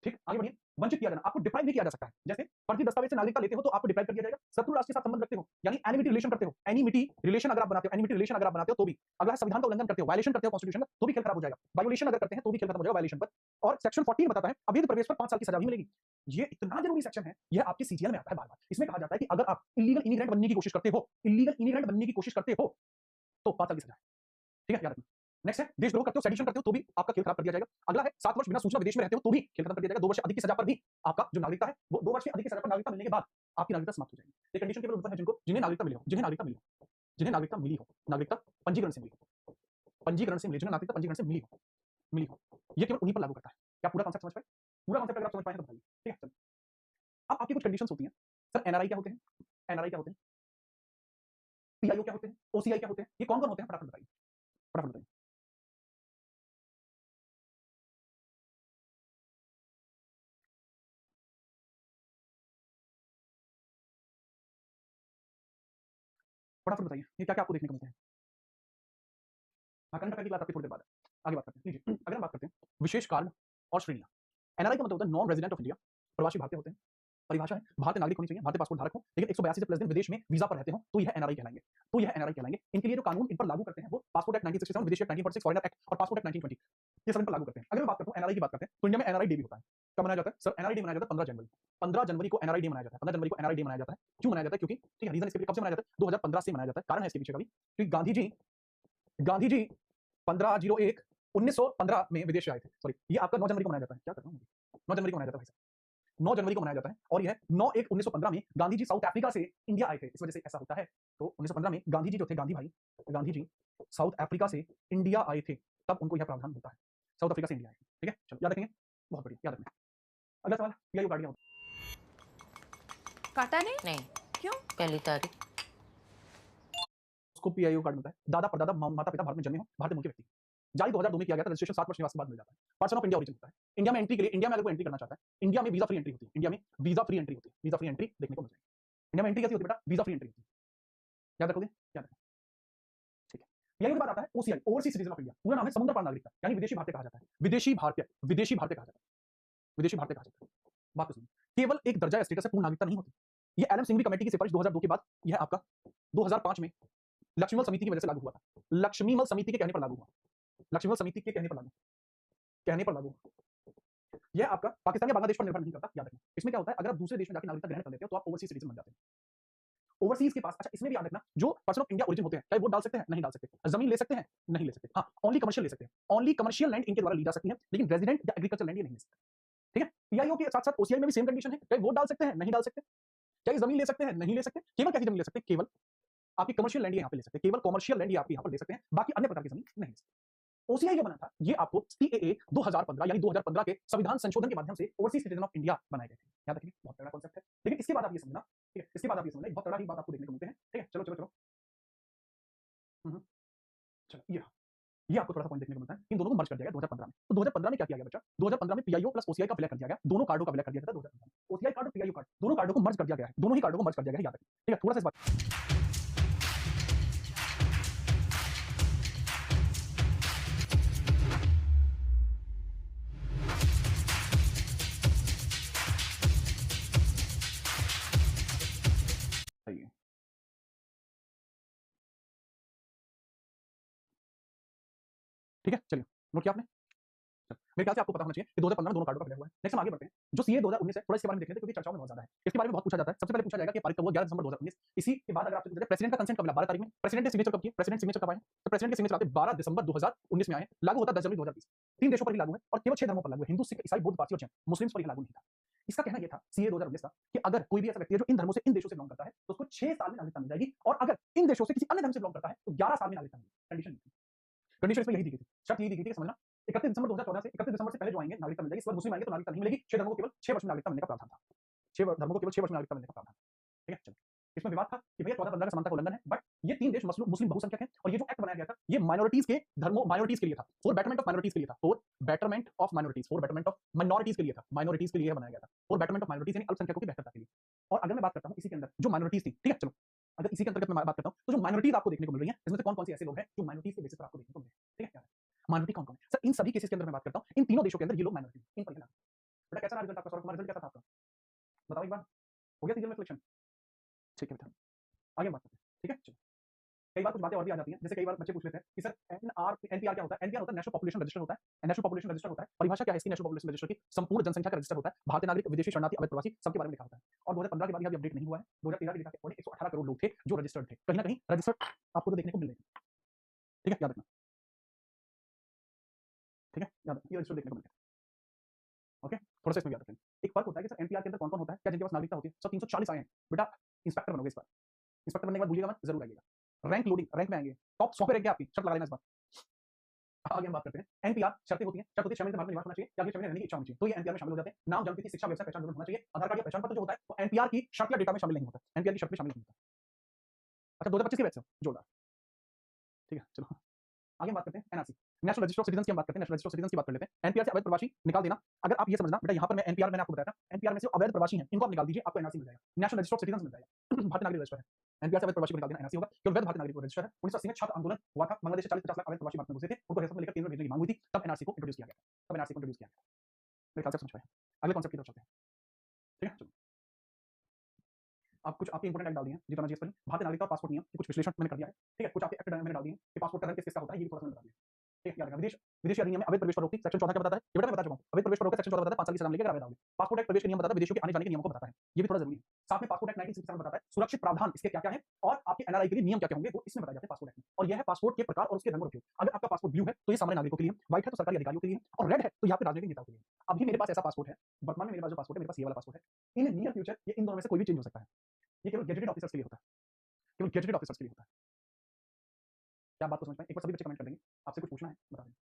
ठीक, आगे बढ़िए। वंचित किया जाना, आपको डिप्राइव नहीं किया जा सकता है। जैसे फर्जी दस्तावेज से नागरिकता लेते हो तो आपको डिप्राइव कर दिया जाएगा। शत्रु राष्ट्र के साथ संबंध रखते हो, यानी एनिमिटी रिलेशन करते हो, एनिमिटी रिलेशन अगर आप बनाते हो, एनिमिटी रिलेशन अगर आप बनाते हो तो भी, अगला है संविधान का उल्लंघन करते हो, वायलेशन करते हो कॉन्स्टिट्यूशन का, तो भी खेल खराब हो जाएगा। वायलेशन अगर करते हैं तो भी खेल खत्म हो जाएगा वायलेशन पर। और सेक्शन 14 बताता है अवैध प्रवेश पर 5 साल की सजा भी मिलेगी। ये इतना जरूरी सेक्शन है, यह आपके सीजीएल में आता है बार-बार। इसमें कहा जाता है कि अगर आप इल्लीगल इमिग्रेंट बनने की कोशिश करते हो, इल्लीगल इमिग्रेंट बनने की कोशिश करते हो तो 5 साल की सजा है। ठीक है, याद रखना। नेक्स्ट है देशद्रोह करते हो, सेडिशन करते हो तो भी आपका खेल खराब कर दिया जाएगा। अगला है 7 वर्ष बिना सूचना विदेश में रहते हो तो भी खेल खत्म कर दिया जाएगा। 2 वर्ष से अधिक की सजा पर भी आपका जो नागरिकता है वो 2 वर्ष से अधिक की सजा पर नागरिकता मिलने के बाद आपकी नागरिकता समाप्त हो जाएगी। ये कंडीशन केवल उन पर है जिनको जिन्हें नागरिकता मिली हो, जिन्हें नागरिकता मिली हो, जिन्हें नागरिकता मिली हो, नागरिकता पंजीकरण से मिली हो, पंजीकरण से मिली, जिन्हें नागरिकता पंजीकरण से मिली हो, ये केवल उन्हीं पर लागू करता है। क्या पूरा कॉन्सेप्ट समझ पाए? पूरा कॉन्सेप्ट अगर आप समझ पाए तो बताइए। ठीक है, चलिए। अब आपकी कुछ कंडीशंस होती हैं। सर एनआरआई क्या होते हैं? एनआरआई क्या होते हैं? पीआईओ क्या होते हैं? ओसीआई क्या होते हैं? ये कौन-कौन होते हैं? फटाफट बताइए, फटाफट बताइए। फटाफट बताइए, ये क्या-क्या आपको देखने को मिलते हैं? हाँ, करंट अफेयर की क्लास आपकी थोड़ी देर बाद है। आगे बात करते हैं। लीजिए, अगर हम बात करते हैं विशेष कारण और श्रेणियाँ। एनआरआई का मतलब होता है नॉन रेजिडेंट ऑफ इंडिया, प्रवासी भारतीय होते हैं। परिभाषा है भारतीय नागरिक होनी चाहिए, भारतीय पासपोर्ट धारक हो, लेकिन 182 से प्लस दिन विदेश में वीजा पर रहते हो तो यह एनआरआई कहलाएंगे। तो यह एनआरआई कहलाएंगे। इनके लिए जो कानून इन पर लागू करते हैं वो पासपोर्ट एक्ट 1967, विदेशी एक्ट 1946, फॉरेनर एक्ट और पासपोर्ट एक्ट 1920 ये सब इन पर लागू करते हैं। अगर मैं बात करता हूँ एनआरआई की बात करते हैं तो इंडिया में एनआरआई डे भी होता है। कब मनाया जाता है? सर एनआरआई डे मनाया जाता है 15 जनवरी। 15 जनवरी को एनआरआई डे मनाया जाता है। 15 जनवरी को एनआरआई डे मनाया जाता है। क्यों मनाया जाता है? क्योंकि ठीक है, रीजन इसके पीछे कब से मनाया जाता है? 2015 से मनाया जाता है। कारण है इसके पीछे का भी, क्योंकि गांधी जी 1501 1915 में विदेश से आए थे। सॉरी, ये आपका 9 जनवरी को मनाया जाता है। क्या कर रहा हूँ? 9 जनवरी को मनाया जाता है भाई साहब। 9 जनवरी को मनाया जाता है और यह 9/1/1915 में गांधी जी साउथ अफ्रीका से इंडिया आए थे, इस वजह से ऐसा होता है। तो 1915 में गांधी जी जो थे, गांधी जी साउथ अफ्रीका से इंडिया आए थे, तब उनको यह प्रावधान होता है। साउथ अफ्रीका से इंडिया आए थे। ठीक है, चलो याद रखेंगे, बहुत बढ़िया, याद रखना। अगला सवाल, पीआईओ कार्ड क्या होता है? काटा नहीं? नहीं, क्यों? पहली तारीख। उसको पीआईओ कार्ड मिलता है। दादा परदादा माता पिता भारत में जन्मे हो, भारतीय मूल के व्यक्ति। जारी 2002 में किया गया था, रजिस्ट्रेशन 7 वर्ष निवास के बाद मिल जाता है। पर्सन ऑफ इंडिया ओरिजिन होता है। इंडिया में एंट्री के लिए, इंडिया में अगर कोई एंट्री करना चाहता है, इंडिया में वीजा फ्री एंट्री होती है। इंडिया में वीजा फ्री एंट्री होती है। वीजा फ्री एंट्री देखने को मिल जाएगी। इंडिया में एंट्री कैसी होती है बेटा? वीजा फ्री एंट्री होती है। याद रखोगे? याद रखना, ठीक है। पीआईओ के बाद आता है OCI, overseas citizen of India. पूरा नाम है समुद्र पार नागरिकता, यानी विदेशी भारतीय कहा जाता है। विदेशी भारतीय, विदेशी भारतीय कहा जाता है, विदेशी भारतीय कहा जाता है। बात को सुनिए, केवल एक दर्जा या स्टेटस से पूर्ण नागरिकता नहीं होती। ये एलएम सिंघवी कमेटी की सिफारिश 2002 के बाद यह आपका 2005 में लक्ष्मीमल समिति की वजह से लागू हुआ था। लक्ष्मीमल समिति के कहने पर लागू हुआ। लक्ष्मीमल समिति के कहने पर लागू हुआ। यह आपका पाकिस्तान या बांग्लादेश पर निर्भर नहीं करता, याद रखना। इसमें क्या होता है, अगर आप दूसरे देश में जाकर नागरिकता ग्रहण कर लेते हो तो आप ओवरसीज सिटीजन बन जाते हैं। ओवरसीज के पास, अच्छा इसमें भी याद रखना, जो पर्सन ऑफ इंडिया ओरिजिन होते हैं, क्या वोट डाल सकते हैं? नहीं डाल सकते। जमीन ले सकते हैं? नहीं ले सकते। हाँ, ओनली कमर्शियल ले सकते हैं। ओनली कमर्शियल लैंड इनके द्वारा ली जा सकती है, लेकिन रेजिडेंट या एग्रीकल्चर लैंड ये नहीं ले सकते। ठीक है, पीआईओ के साथ साथ ओसीआई में भी सेम कंडीशन है। क्या वोट डाल सकते हैं? नहीं डाल सकते। क्या जमीन ले सकते हैं? नहीं ले सकते। केवल क्या जमीन ले सकते हैं? केवल आपकी कमर्शियल लैंड यहाँ पे ले सकते हैं। केवल कमर्शियल लैंड आप यहाँ पर ले सकते हैं, बाकी अन्य प्रकार की जमीन नहीं ले सकते। ओसीआई जो बना था, ये आपको सीएए 2015 यानी 2015 के संविधान संशोधन के माध्यम से ओवरसीज सिटीजन ऑफ इंडिया बनाए गए थे। याद रखिए, बहुत तगड़ा कॉन्सेप्ट है। लेकिन इसके बाद आप ये समझना, ठीक है, इसके बाद आप ये समझना, बहुत तगड़ा ही बात आपको देखने को मिलते हैं। ठीक है, चलो चलो चलो, चलो ये आपको थोड़ा सा पॉइंट देखने को मिलता है। इन दोनों को मर्ज कर दिया गया 2015 में। तो 2015 में क्या किया गया बच्चा? 2015 में पीआईओ प्लस ओसीआई का विलय कर दिया गया। दोनों कार्डों का विलय कर दिया गया था 2015 में। ओसीआई कार्ड और पीआईओ कार्ड, दोनों कार्डों को मर्ज कर दिया गया है। दोनों ही कार्डों को मर्ज कर दिया गया है, याद रखिए। ठीक है, थोड़ा सा इस बात सही है। ठीक है, चलिए, नोट किया आपने? मेरे ख्याल से आपको पता होना चाहिए कि 2015 में दोनों कार्डों का विलय हुआ है। नेक्स्ट हम आगे बढ़ते हैं। जो सीए 2019 है, थोड़ा इसके बारे में देख लेते हैं, क्योंकि चर्चाओं में बहुत ज्यादा है। इसके बारे में बहुत पूछा जाता है। सबसे पहले पूछा जाएगा कि पारित कब हुआ? 11 दिसंबर 2019। इसी के बाद अगर आपसे पूछा जाए प्रेसिडेंट का कंसेंट कब मिला? 12 तारीख में। प्रेसिडेंट ने सिग्नेचर कब किए? प्रेसिडेंट सिग्नेचर कब आए? तो प्रेसिडेंट के सिग्नेचर आते 12 दिसंबर 2019 में आए। लागू होता 10 जनवरी 2020। 3 देशों पर ही लागू है और केवल 6 धर्मों पर लागू है, हिंदू, सिख, ईसाई, बौद्ध, पारसी और जैन। मुस्लिम्स पर यह लागू नहीं था। इसका कहना यह था सीए 2019 का कि अगर कोई भी ऐसा व्यक्ति है जो इन धर्मों से इन देशों से बिलोंग करता है तो उसको 6 साल में नागरिकता मिल जाएगी, और अगर इन देशों से किसी अन्य धर्म से बिलोंग करता है तो 11 साल में नागरिकता मिलेगी। कंडीशन इसमें यही दी गई थी, शर्त यही दी गई थी कि समझना 31 दिसंबर 2014 से 31 दिसंबर से पहले जो आएंगे नागरिकता मिल जाएगी, इस बार मुस्लिम आएंगे तो नागरिकता नहीं मिलेगी। 6 धर्मों को केवल 6 वर्ष में नागरिकता मिलने का प्रावधान था। 6 धर्मों को केवल 6 वर्ष में नागरिकता मिलने का प्रावधान। ठीक है, चलो। इसमें विवाद था कि भैया 14-15 का समानता का उल्लंघन है, बट ये 3 देश मुस्लिम बहुसंख्यक हैं और ये जो एक्ट बनाया गया था ये माइनॉरिटीज के धर्मों माइनॉरिटीज के लिए था, फॉर बेटरमेंट ऑफ माइनॉरिटीज के लिए था, for betterment of minorities, for betterment of minorities के लिए था, माइनॉरिटीज के लिए बनाया गया था, फॉर बेटरमेंट ऑफ माइनॉरिटीज यानी अल्पसंख्यकों की बेहतरता के लिए। और अगर मैं बात करता हूं इसी के अंदर जो माइनॉरिटीज थी, ठीक है, चलो, अगर इसी के अंतर्गत मैं बात करता हूं तो जो माइनॉरिटीज आपको देखने को मिल रही है इसमें से कौन-कौन से ऐसे लोग हैं जो माइनॉरिटीज के बेसिस पर आपको देखने को मिल रहे हैं, ठीक है, क्या माइनॉरिटी कौन-कौन है? सर इन सभी केसेस के अंदर मैं बात करता हूं, इन तीनों देशों के अंदर ये लोग माइनॉरिटी इन पर है। बेटा कैसा रहा रिजल्ट आपका? सौरभ कुमार रिजल्ट कैसा था आपका? बताओ एक बार। हो गया सीरियल में सिलेक्शन? ठीक है बेटा, आगे बात करते हैं, ठीक है, चलो। कई बार कुछ बातें और भी आ जाती हैं, जैसे कई बार बच्चे पूछ लेते हैं कि सर एनपीआर क्या होता है? एनपीआर होता है नेशनल पॉपुलेशन रजिस्टर होता है, नेशनल पॉपुलेशन रजिस्टर होता है। परिभाषा क्या है इसकी? नेशनल पॉपुलेशन रजिस्टर की संपूर्ण जनसंख्या का रजिस्टर होता है, भारतीय नागरिक, विदेशी शरणार्थी, अवैध प्रवासी सबके बारे में लिखा होता है। और 2015 के बाद ये अभी अपडेट नहीं हुआ है। 2013 के डेटा के अकॉर्डिंग 118 करोड़ लोग थे जो रजिस्टर्ड थे, कहीं ना कहीं रजिस्टर्ड आपको तो देखने को मिल रहे हैं, ठीक है, याद रखना, ठीक है, याद रखना, ये रजिस्टर्ड देखने को मिल रहे हैं। ओके, थोड़ा सा इसमें याद रखें। एक फर्क होता है कि सर एनपीआर के अंदर कौन-कौन होता है, क्या जिनके पास नागरिकता होती है? सब 340 आए हैं, बेटा इंस्पेक्टर बनोगे इस बार। इंस्पेक्टर बनने के बाद भूलिएगा मत, जरूर आइएगा। रैंक लोडिंग, रैंक में आएंगे, टॉप 100 पे रैंक है आपकी, शर्त लगा लेना इस बार। आगे हम बात करते हैं एनपीआर शर्तें होती हैं, शर्त होती है 6 महीने से भारत में निवास होना चाहिए या फिर 6 महीने रहने की इच्छा होनी चाहिए, तो ये एनपीआर में शामिल हो जाते हैं। नाम, जन्मतिथि, शिक्षा, व्यवसाय, पहचान विवरण होना चाहिए। आधार कार्ड या पहचान पत्र जो होता है वो एनपीआर की शर्त या डेटा में शामिल नहीं होता, एनपीआर की शर्त में शामिल नहीं होता। अच्छा 2025 के बैच से जोरदार, ठीक है, चलो आगे हम बात करते हैं NRC, national register of citizens की हम बात करते हैं। नेशनल रजिस्टर ऑफ सिटीजंस की बात कर लेते हैं। एनपीआर से अवैध प्रवासी निकाल देना। अगर आप ये समझना बेटा, यहाँ पर मैं एनपीआर मैंने आपको बताया था, एनपीआर में से अवैध प्रवासी हैं इनको आप निकाल दीजिए, आपको एनआरसी मिल जाएगा, नेशनल रजिस्टर ऑफ सिटीजंस मिल जाएगा। भारतीय नागरिक रजिस्टर है, एनपीआर से अवैध प्रवासी को निकाल देना एनआरसी होगा, केवल वैध भारतीय नागरिक को रजिस्टर है। 1980 में छात्र आंदोलन हुआ था, बांग्लादेश से 40-50 लाख अवैध प्रवासी भारत में घुसे थे, उनको हिरासत में लेकर केंद्र में भेजने की मांग हुई थी, तब एनआरसी को इंट्रोड्यूस किया गया, तब एनआरसी को इंट्रोड्यूस किया गया। मेरे ख्याल से समझ पाए। अगले कॉन्सेप्ट की तरफ चलते हैं, ठीक है, चलो। आप कुछ आपके इंपोर्टेंट डाल दिए हैं जितना जीएस पर भारतीय नागरिकता और पासपोर्ट नियम की कुछ विश्लेषण मैंने कर दिया है, ठीक है, कुछ आपके एक्ट मैंने डाल दिए हैं कि पासपोर्ट का रंग किस-किसका होता है, ये भी थोड़ा सा मैंने बता दिया, ठीक है, याद रखना। विदेशी अधिनियम में अवैध प्रवेश पर रोक थी, सेक्शन 14 क्या बताता है? ये बेटा मैं बता चुका हूं, अवैध प्रवेश पर रोक है, सेक्शन 14 बताता है 5 साल की सजा मिलेगी अगर अवैध आओगे। पासपोर्ट एक्ट प्रवेश के नियम बताता है, विदेशियों के आने जाने के नियमों को बताता है, ये भी थोड़ा जरूरी है। साथ में पासपोर्ट एक्ट 1967 बताता है सुरक्षित प्रावधान इसके क्या-क्या हैं और आपके एनआरआई के लिए नियम क्या-क्या होंगे, वो इसमें बताए जाते हैं पासपोर्ट एक्ट में। और यह है पासपोर्ट के प्रकार और उसके रंग और उपयोग। अगर आपका पासपोर्ट ब्लू है तो ये सामान्य नागरिकों के लिए है, व्हाइट है तो सरकारी अधिकारियों के लिए है, और रेड है तो यहाँ पे राजनीतिक नेताओं के लिए है। अभी मेरे पास ऐसा पासपोर्ट है, वर्तमान में मेरे पास जो पासपोर्ट है, मेरे पास ये वाला पासपोर्ट है। इन नियर फ्यूचर ये इन दोनों में से कोई भी चेंज हो सकता है। ये केवल गेजेटेड ऑफिसर्स के लिए होता है, केवल गेजेटेड ऑफिसर्स के लिए होता है। क्या बात को समझ पाए? एक बार सभी बच्चे कमेंट कर देंगे, आपसे कुछ पूछना है बता दें।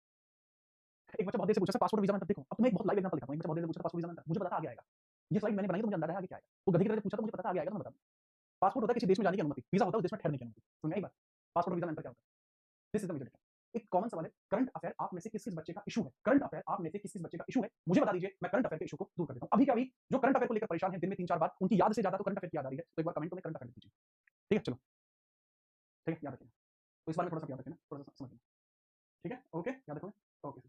एक बच्चा बहुत देर से पूछा सर पासपोर्ट वीजा में देखो, अब तुम्हें एक बहुत लाइव एग्जांपल दिखाता हूं। एक बच्चा बहुत देर से पूछा पासपोर्ट वीजा में मुझे पता था आगे आएगा। ये स्लाइड मैंने बनाई तो मुझे अंदाजा है आगे क्या आएगा। वो गधी की तरह पूछा तो मुझे पता था आगे आएगा, तो मैं बता दूं। पासपोर्ट होता है किसी देश में जाने की अनुमति, वीजा होता है उस देश में ठहरने की अनुमति। समझ में आई बात? पासपोर्ट और वीजा में अंतर क्या होता है? This is the major difference. एक कॉमन सवाल है, करंट अफेयर आप में से किस-किस बच्चे का इशू है? करंट अफेयर आप में से किस-किस बच्चे का इशू है? मुझे बता दीजिए, मैं करंट अफेयर के इशू को दूर कर देता हूं। अभी के अभी जो करंट अफेयर को लेकर परेशान है दिन में 3-4 बार, उनकी याद से ज्यादा तो करंट अफेयर की याद आ रही है, तो एक बार कमेंट में करंट अफेयर लिख दीजिए। ठीक है, चलो, ठीक है, याद रखिए। तो इस बारे में थोड़ा सा याद रखिए ना, थोड़ा सा समझ लेना। ठीक है, ओके, याद रखो, ओके।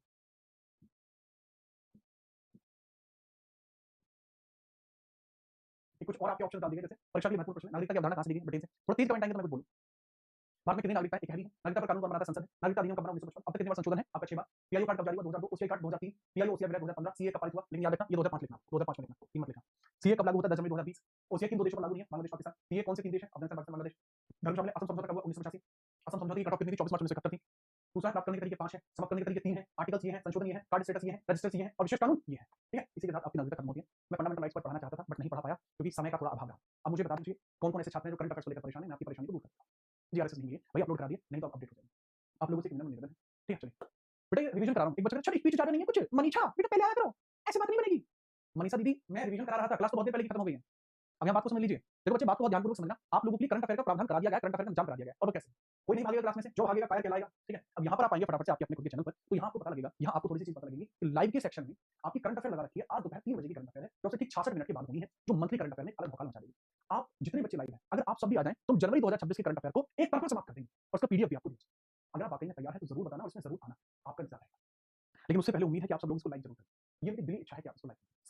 कुछ और आपके ऑप्शन डाल दिए जैसे परीक्षा के लिए महत्वपूर्ण प्रश्न, नागरिकता की अवधारणा कहां से दी गई ब्रिटेन से, थोड़ा तेज कमेंट आएंगे तो मैं कुछ बोलूं। भारत में कितनी नागरिकता एक है भी है, नागरिकता पर कानून कौन बनाता है? संसद है। नागरिकता अधिनियम कब बना? 1955। अब तक कितनी बार संशोधन है? आपका 6 बार। पीआईओ कार्ड कब जारी हुआ? 2002, ओसीआई कार्ड 2003, पीआईओ ओसीआई विधेयक 2015, सीए कब पारित हुआ? लेकिन याद रखना ये 2005 लिखना, 2005 में लिखना, 3 मत लिखना। सीए कब लागू होता है? 10 जनवरी 2020। ओसीआई किन 2 देशों पर लागू नहीं है? बांग्लादेश, पाकिस्तान। सीए कौन से 3 देश हैं? अफगानिस्तान, पाकिस्तान, बांग्लादेश। धर्म शामिल है। असम समझौता कब हुआ? 1985। असम समझौते की कट ऑफ कितनी थी? 24 मार्च 1971 थी। दूसरा प्राप्त करने के तरीके 5 है, समाप्त करने के तरीके 3 है, आर्टिकल्स ये हैं, संशोधन ये है, कार्ड स्टेटस ये है, रजिस्टर्स ये है और विशेष कानून ये है। ठीक है, इसी के साथ आपकी नागरिकता खत्म होती है। मैं फंडामेंटल राइट्स पर पढ़ाना चाहता था बट नहीं पढ़ा पाया क्योंकि समय का थोड़ा अभाव रहा। अब मुझे बता दीजिए कौन-कौन ऐसे छात्र हैं जो करंट अफेयर्स को लेकर परेशान हैं, मैं आपकी परेशानी को दूर करता हूं। जीआरएस नहीं मिली है, भैया अपलोड करा दिए, नहीं तो अपडेट हो जाएगी। आप लोगों से एक मिनट निवेदन है। ठीक है, चलिए। बेटा ये रिवीजन करा रहा हूं। एक बच्चा कहता है, "अच्छा स्पीच ज्यादा नहीं है कुछ? मनीषा, बेटा पहले आया करो। ऐसे बात नहीं बनेगी।" मनीषा दीदी, मैं रिवीजन करा रहा था, क्लास तो बहुत देर पहले की खत्म हो गई है। अब यहाँ बात को समझ लीजिए। देखो बच्चे, बात को बहुत ध्यानपूर्वक समझना। आप लोगों के लिए करंट अफेयर का प्रावधान करा दिया गया है, करंट अफेयर का एग्जाम करा दिया गया है। और वो कैसे? कोई नहीं भागेगा क्लास में से, जो भागेगा कायर कहलाएगा। ठीक है, अब यहाँ पर आप आएंगे फटाफट से आपके अपने खुद के चैनल पर, तो यहाँ आपको पता लगेगा, यहाँ आपको थोड़ी सी चीज पता लगेगी कि लाइव के सेक्शन में आपकी करंट अफेयर लगा रखी है। आज दोपहर 3 बजे की करंट अफेयर है, जो ठीक 66 मिनट के बाद होनी है, जो मंथली करंट अफेयर में अलग भौकाल मचा देगी। आप जितने बच्चे लाइव हैं, अगर आप सब भी आ जाएं तो जनवरी 2026 के करंट अफेयर को एक तरफ में समाप्त कर देंगे और उसका पीडीएफ भी आपको दीजिए। अगर आप वाकई में तैयार है तो जरूर बताना, और इसमें जरूर आना, आपका इंतजार रहेगा। लेकिन उससे पहले उम्मीद है कि आप सब लोग इसको लाइक जरूर करें। ये मेरी दिली इच्छा है कि आप इसको लाइक करें।